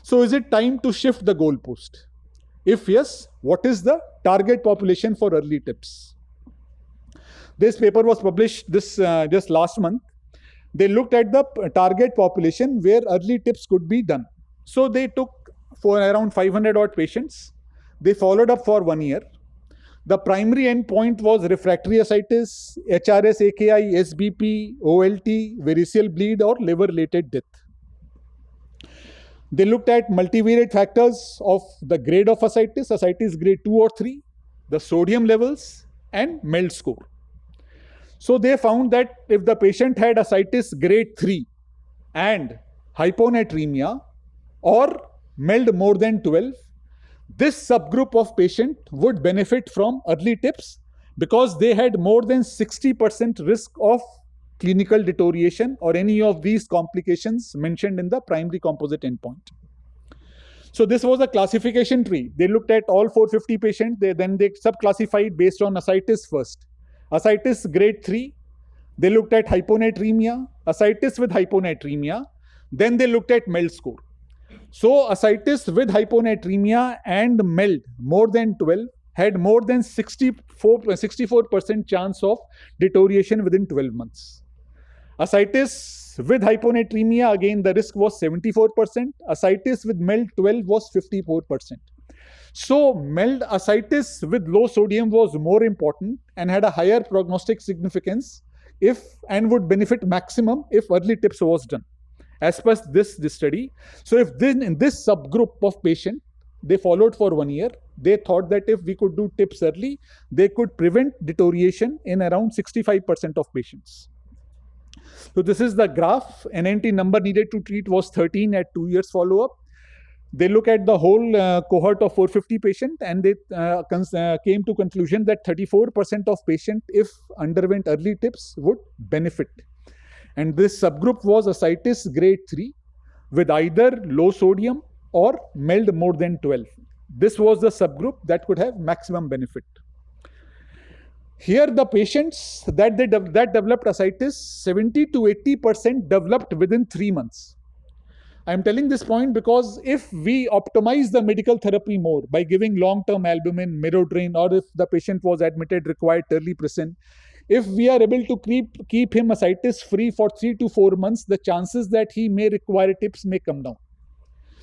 So is it time to shift the goalpost? If yes, what is the target population for early TIPS? This paper was published just last month. They looked at the target population where early TIPS could be done. So they took for around 500 odd patients. They followed up for 1 year. The primary endpoint was refractory ascites, HRS, AKI, SBP, OLT, variceal bleed or liver-related death. They looked at multivariate factors of the grade of ascites grade 2 or 3, the sodium levels and MELD score. So they found that if the patient had ascites grade 3 and hyponatremia or MELD more than 12, this subgroup of patient would benefit from early TIPS because they had more than 60% risk of clinical deterioration or any of these complications mentioned in the primary composite endpoint. So this was a classification tree. They looked at all 450 patients. Then they subclassified based on ascites first. Ascites grade 3. They looked at hyponatremia, ascites with hyponatremia. Then they looked at MELD score. So ascites with hyponatremia and MELD more than 12 had more than 64% chance of deterioration within 12 months. Ascites with hyponatremia, again, the risk was 74%. Ascites with MELD 12 was 54%. So MELD ascites with low sodium was more important and had a higher prognostic significance and would benefit maximum if early TIPS was done, as per this study. So if in this subgroup of patient, they followed for 1 year, they thought that if we could do TIPS early, they could prevent deterioration in around 65% of patients. So this is the graph. NNT number needed to treat was 13 at 2 years follow-up. They look at the whole cohort of 450 patients, and they came to conclusion that 34% of patients, if underwent early TIPS, would benefit. And this subgroup was ascites grade 3 with either low sodium or MELD more than 12. This was the subgroup that could have maximum benefit. Here, the patients that developed ascites, 70 to 80% developed within 3 months. I am telling this point because if we optimize the medical therapy more by giving long-term albumin, Mirodrain, or if the patient was admitted required terlipressin, if we are able to keep him ascites free for 3 to 4 months, the chances that he may require TIPS may come down.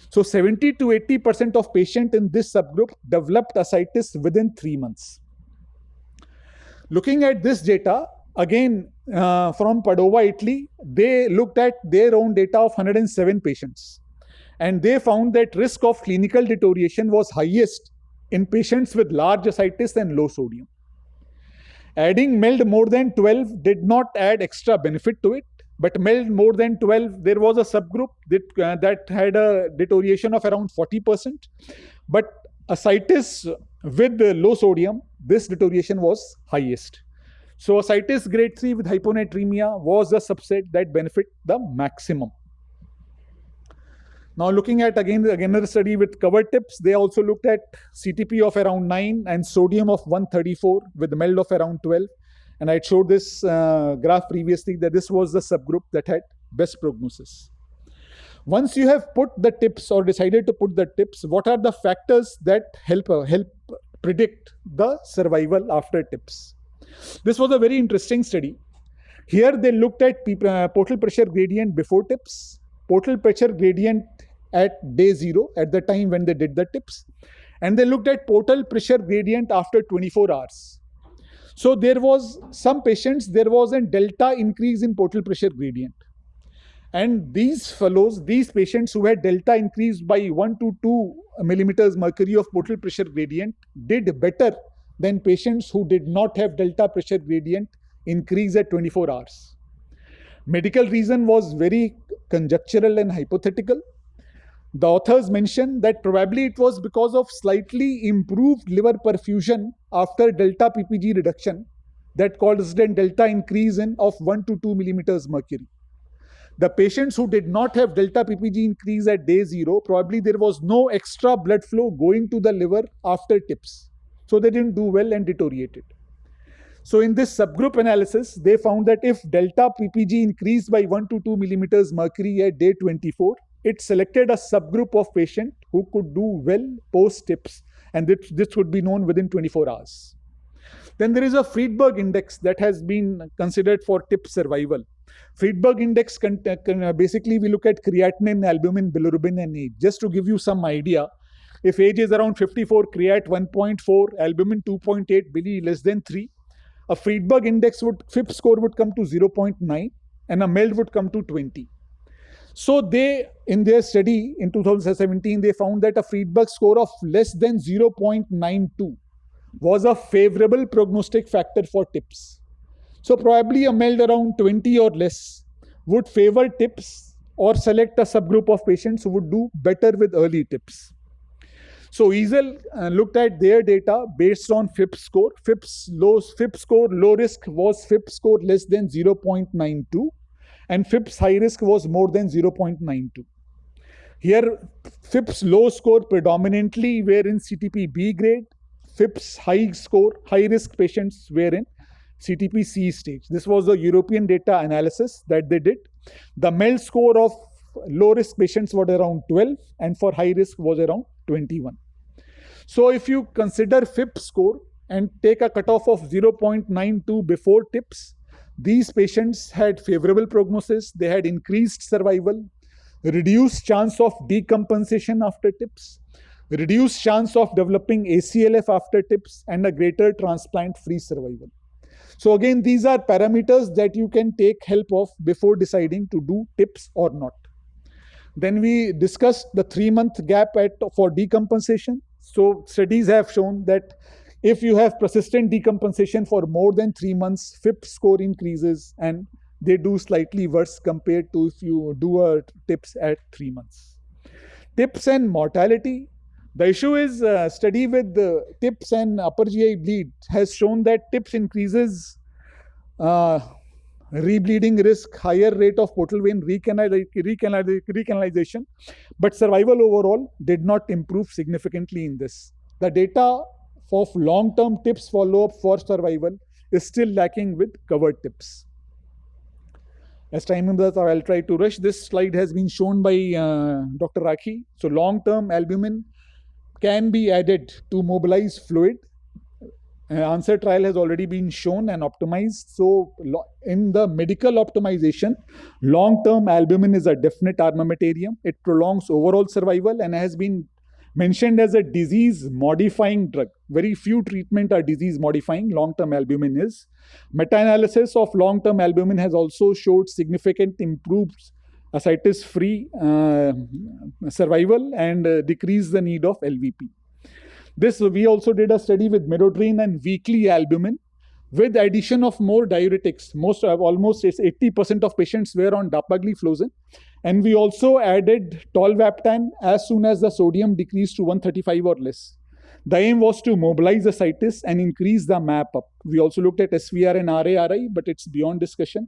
So 70 to 80% of patients in this subgroup developed ascites within 3 months. Looking at this data, again, from Padova, Italy, they looked at their own data of 107 patients. And they found that risk of clinical deterioration was highest in patients with large ascites and low sodium. Adding MELD more than 12 did not add extra benefit to it. But MELD more than 12, there was a subgroup that had a deterioration of around 40%. But ascites with low sodium, this deterioration was highest. So ascites grade 3 with hyponatremia was a subset that benefit the maximum. Now looking at again another study with covered TIPS, they also looked at CTP of around 9 and sodium of 134 with MELD of around 12. And I showed this graph previously that this was the subgroup that had best prognosis. Once you have put the TIPS or decided to put the TIPS, what are the factors that help predict the survival after TIPS? This was a very interesting study. Here they looked at portal pressure gradient before TIPS, portal pressure gradient at day 0, at the time when they did the TIPS, and they looked at portal pressure gradient after 24 hours. So there was some patients, there was a delta increase in portal pressure gradient. And these patients who had delta increased by 1 to 2 millimeters mercury of portal pressure gradient did better than patients who did not have delta pressure gradient increase at 24 hours. Medical reason was very conjectural and hypothetical. The authors mentioned that probably it was because of slightly improved liver perfusion after delta PPG reduction that caused a delta increase of 1 to 2 millimeters mercury. The patients who did not have delta PPG increase at day 0, probably there was no extra blood flow going to the liver after TIPS. So they didn't do well and deteriorated. So in this subgroup analysis, they found that if delta PPG increased by 1 to 2 millimeters mercury at day 24, it selected a subgroup of patients who could do well post-TIPS, and this would be known within 24 hours. Then there is a Friedberg index that has been considered for TIPS survival. Friedberg index, basically we look at creatinine, albumin, bilirubin, and age. Just to give you some idea, if age is around 54, creat 1.4, albumin 2.8, bili less than 3, a Friedberg index FIP score would come to 0.9 and a MELD would come to 20. So they, in their study in 2017, they found that a Friedberg score of less than 0.92 was a favorable prognostic factor for TIPS. So probably a MELD around 20 or less would favor TIPS or select a subgroup of patients who would do better with early TIPS. So INASL looked at their data based on FIP score. FIP score low risk was FIP score less than 0.92 and FIPS high risk was more than 0.92. Here, FIPS low score predominantly were in CTP B grade. FIPS high score, high risk patients were in CTP C stage. This was the European data analysis that they did. The MELD score of low risk patients was around 12 and for high risk was around 21. So if you consider FIPS score and take a cutoff of 0.92 before TIPS, these patients had favorable prognosis, they had increased survival, reduced chance of decompensation after TIPS, reduced chance of developing ACLF after TIPS, and a greater transplant-free survival. So again, these are parameters that you can take help of before deciding to do TIPS or not. Then we discussed the 3-month gap for decompensation. So studies have shown that if you have persistent decompensation for more than 3 months, FIPS score increases and they do slightly worse compared to if you do a TIPS at 3 months. TIPS and mortality. The issue is study with the TIPS and upper GI bleed has shown that TIPS increases rebleeding risk, higher rate of portal vein recanalization, but survival overall did not improve significantly in this. The data of long-term TIPS follow-up for survival is still lacking with covered TIPS. As time moves, I'll try to rush. This slide has been shown by Dr. Rakhi. So long-term albumin can be added to mobilize fluid. Answer trial has already been shown and optimized. So in the medical optimization, long-term albumin is a definite armamentarium. It prolongs overall survival and has been mentioned as a disease-modifying drug. Very few treatments are disease-modifying. Long-term albumin is. Meta-analysis of long-term albumin has also showed significant improved ascites-free survival and decrease the need of LVP. We also did a study with midodrine and weekly albumin with addition of more diuretics. Almost 80% of patients were on dapagliflozin. And we also added tolvaptan as soon as the sodium decreased to 135 or less. The aim was to mobilize ascites and increase the MAP up. We also looked at SVR and RARI, but it's beyond discussion.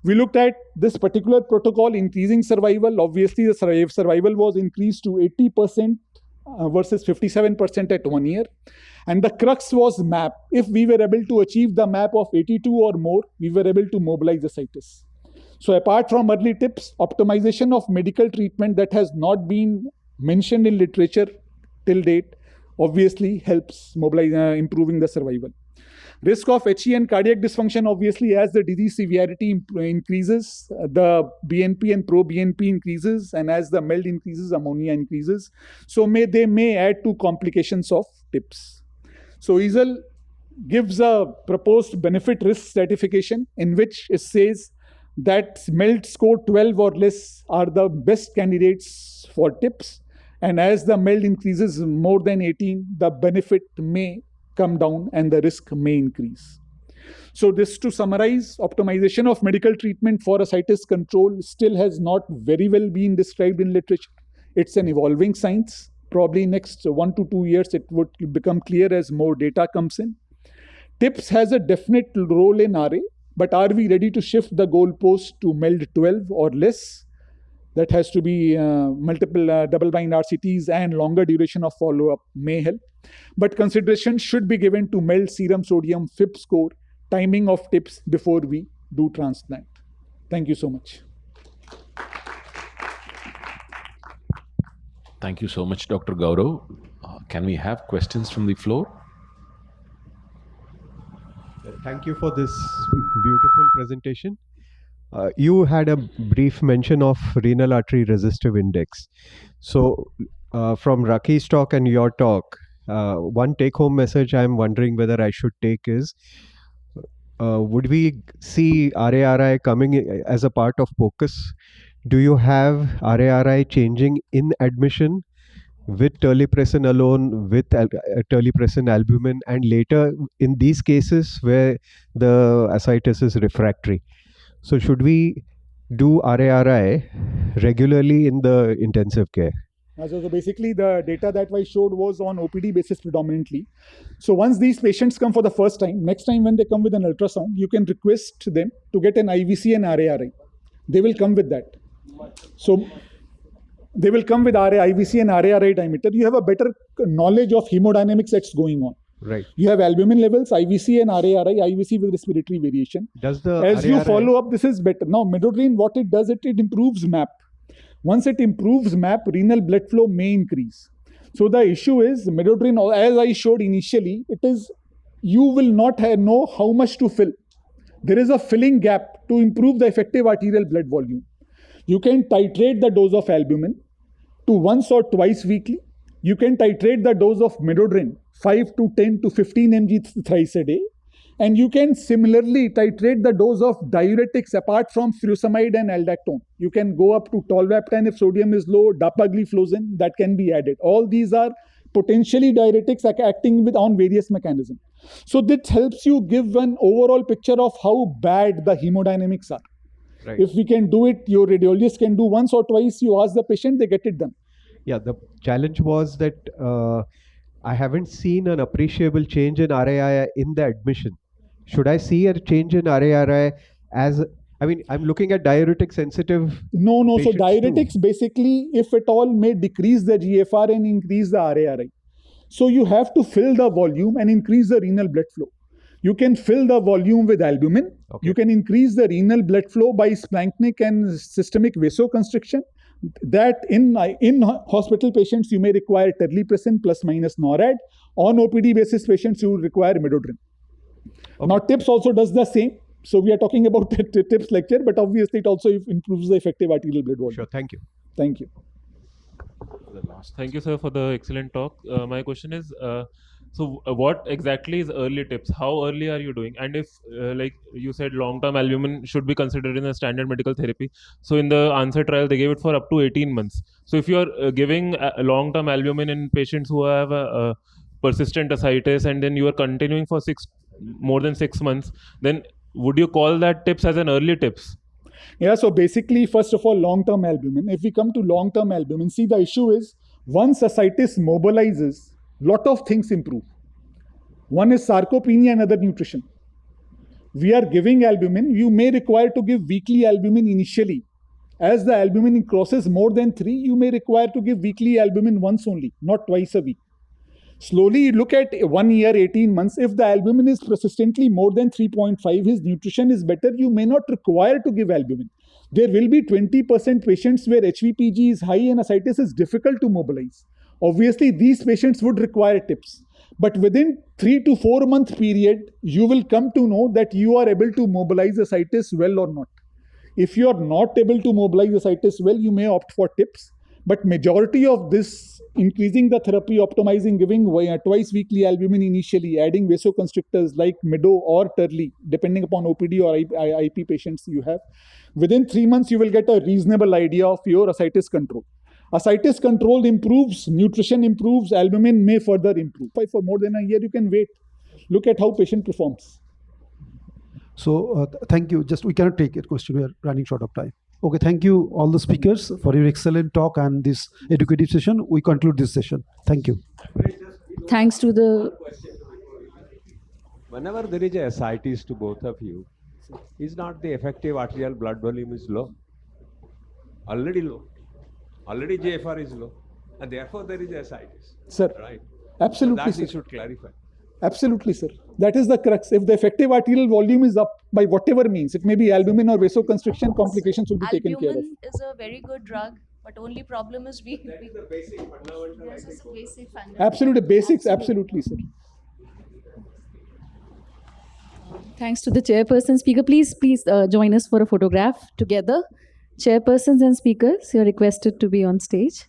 We looked at this particular protocol, increasing survival. Obviously, the survival was increased to 80% versus 57% at 1 year. And the crux was MAP. If we were able to achieve the MAP of 82 or more, we were able to mobilize ascites. So apart from early tips, optimization of medical treatment that has not been mentioned in literature till date obviously helps improving the survival. Risk of HE and cardiac dysfunction, obviously, as the disease severity increases, the BNP and pro-BNP increases, and as the MELD increases, ammonia increases. So they may add to complications of TIPS. So INASL gives a proposed benefit-risk stratification in which it says that MELD score 12 or less are the best candidates for TIPS. And as the MELD increases more than 18, the benefit may come down and the risk may increase. So this, to summarize, optimization of medical treatment for ascites control still has not very well been described in literature. It's an evolving science. Probably next 1 to 2 years, it would become clear as more data comes in. TIPS has a definite role in RA, but are we ready to shift the goalpost to MELD 12 or less? That has to be multiple double-blind RCTs and longer duration of follow-up may help. But consideration should be given to MELD serum sodium, FIP score, timing of TIPS before we do transplant. Thank you so much. Thank you so much, Dr. Gaurav. Can we have questions from the floor? Thank you for this beautiful presentation. You had a brief mention of renal artery resistive index. So from Rakhi's talk and your talk, one take-home message I'm wondering whether I should take is, would we see RARI coming as a part of POCUS? Do you have RARI changing in admission with terlipressin alone, with terlipressin albumin, and later in these cases where the ascites is refractory? So should we do RARI regularly in the intensive care? So basically, the data that I showed was on OPD basis predominantly. So once these patients come for the first time, next time when they come with an ultrasound, you can request them to get an IVC and RARI. They will come with that. So They will come with IVC and RARI diameter. You have a better knowledge of hemodynamics that's going on. Right. You have albumin levels, IVC and RARI, IVC with respiratory variation. Does the As you follow up, this is better. Now, midodrine, what it does, it improves MAP. Once it improves MAP, renal blood flow may increase. So the issue is, midodrine, as I showed initially, it is, you will not know how much to fill. There is a filling gap to improve the effective arterial blood volume. You can titrate the dose of albumin to once or twice weekly. You can titrate the dose of midodrine 5 to 10 to 15 mg thrice a day. And you can similarly titrate the dose of diuretics apart from furosemide and aldactone. You can go up to tolvaptan if sodium is low, dapagliflozin, that can be added. All these are potentially diuretics acting on various mechanisms. So this helps you give an overall picture of how bad the hemodynamics are. Right. If we can do it, your radiologist can do once or twice, you ask the patient, they get it done. Yeah, the challenge was that I haven't seen an appreciable change in RAI in the admission. Should I see a change in RARI as, I mean, I'm looking at diuretic sensitive. No. So diuretics too. basically, if at all, may decrease the GFR and increase the RARI. So you have to fill the volume and increase the renal blood flow. You can fill the volume with albumin. Okay. You can increase the renal blood flow by splanchnic and systemic vasoconstriction. That in hospital patients, you may require terlipressin plus minus NORAD. On OPD basis patients, you require midodrine. Okay. Now, TIPS also does the same. So we are talking about the TIPS lecture, but obviously it also improves the effective arterial blood volume. Sure, thank you. Thank you. Thank you, sir, for the excellent talk. My question is, what exactly is early TIPS? How early are you doing? And if, like you said, long-term albumin should be considered in a standard medical therapy. So in the ANSWER trial, they gave it for up to 18 months. So if you are giving long-term albumin in patients who have persistent ascites, and then you are continuing for more than 6 months, then would you call that TIPS as an early TIPS? Yeah, so basically, first of all, long-term albumin. If we come to long-term albumin, see, the issue is, once ascites mobilizes, lot of things improve. One is sarcopenia, another nutrition. We are giving albumin. You may require to give weekly albumin initially. As the albumin crosses more than 3, you may require to give weekly albumin once only, not twice a week. Slowly look at 1 year, 18 months. If the albumin is persistently more than 3.5, his nutrition is better, you may not require to give albumin. There will be 20% patients where HVPG is high and ascites is difficult to mobilize. Obviously, these patients would require TIPS. But within 3 to 4 month period, you will come to know that you are able to mobilize ascites well or not. If you are not able to mobilize ascites well, you may opt for TIPS. But majority of this, increasing the therapy, optimizing, giving twice weekly albumin initially, adding vasoconstrictors like Mido or Turley, depending upon OPD or IP patients you have, within 3 months, you will get a reasonable idea of your ascites control. Ascites control improves, nutrition improves, albumin may further improve. For more than a year, you can wait. Look at how patient performs. So thank you. Just we cannot take a question. We are running short of time. Okay, thank you all the speakers for your excellent talk and this educative session. We conclude this session. Thank you. Thanks to the... Whenever there is a ascites to both of you, is not the effective arterial blood volume is low? Already low. Already JFR is low. And therefore there is ascites. Sir, right? Absolutely, So that sir. you should clarify. Absolutely, sir. That is the crux. If the effective arterial volume is up by whatever means, it may be albumin or vasoconstriction, complications will be taken care of. Albumin is a very good drug, but only problem is we. That is the basic fundamental. This is the basic fundamental. Absolutely, basics, absolutely, sir. Thanks to the chairperson. Speaker, please join us for a photograph together. Chairpersons and speakers, you're requested to be on stage.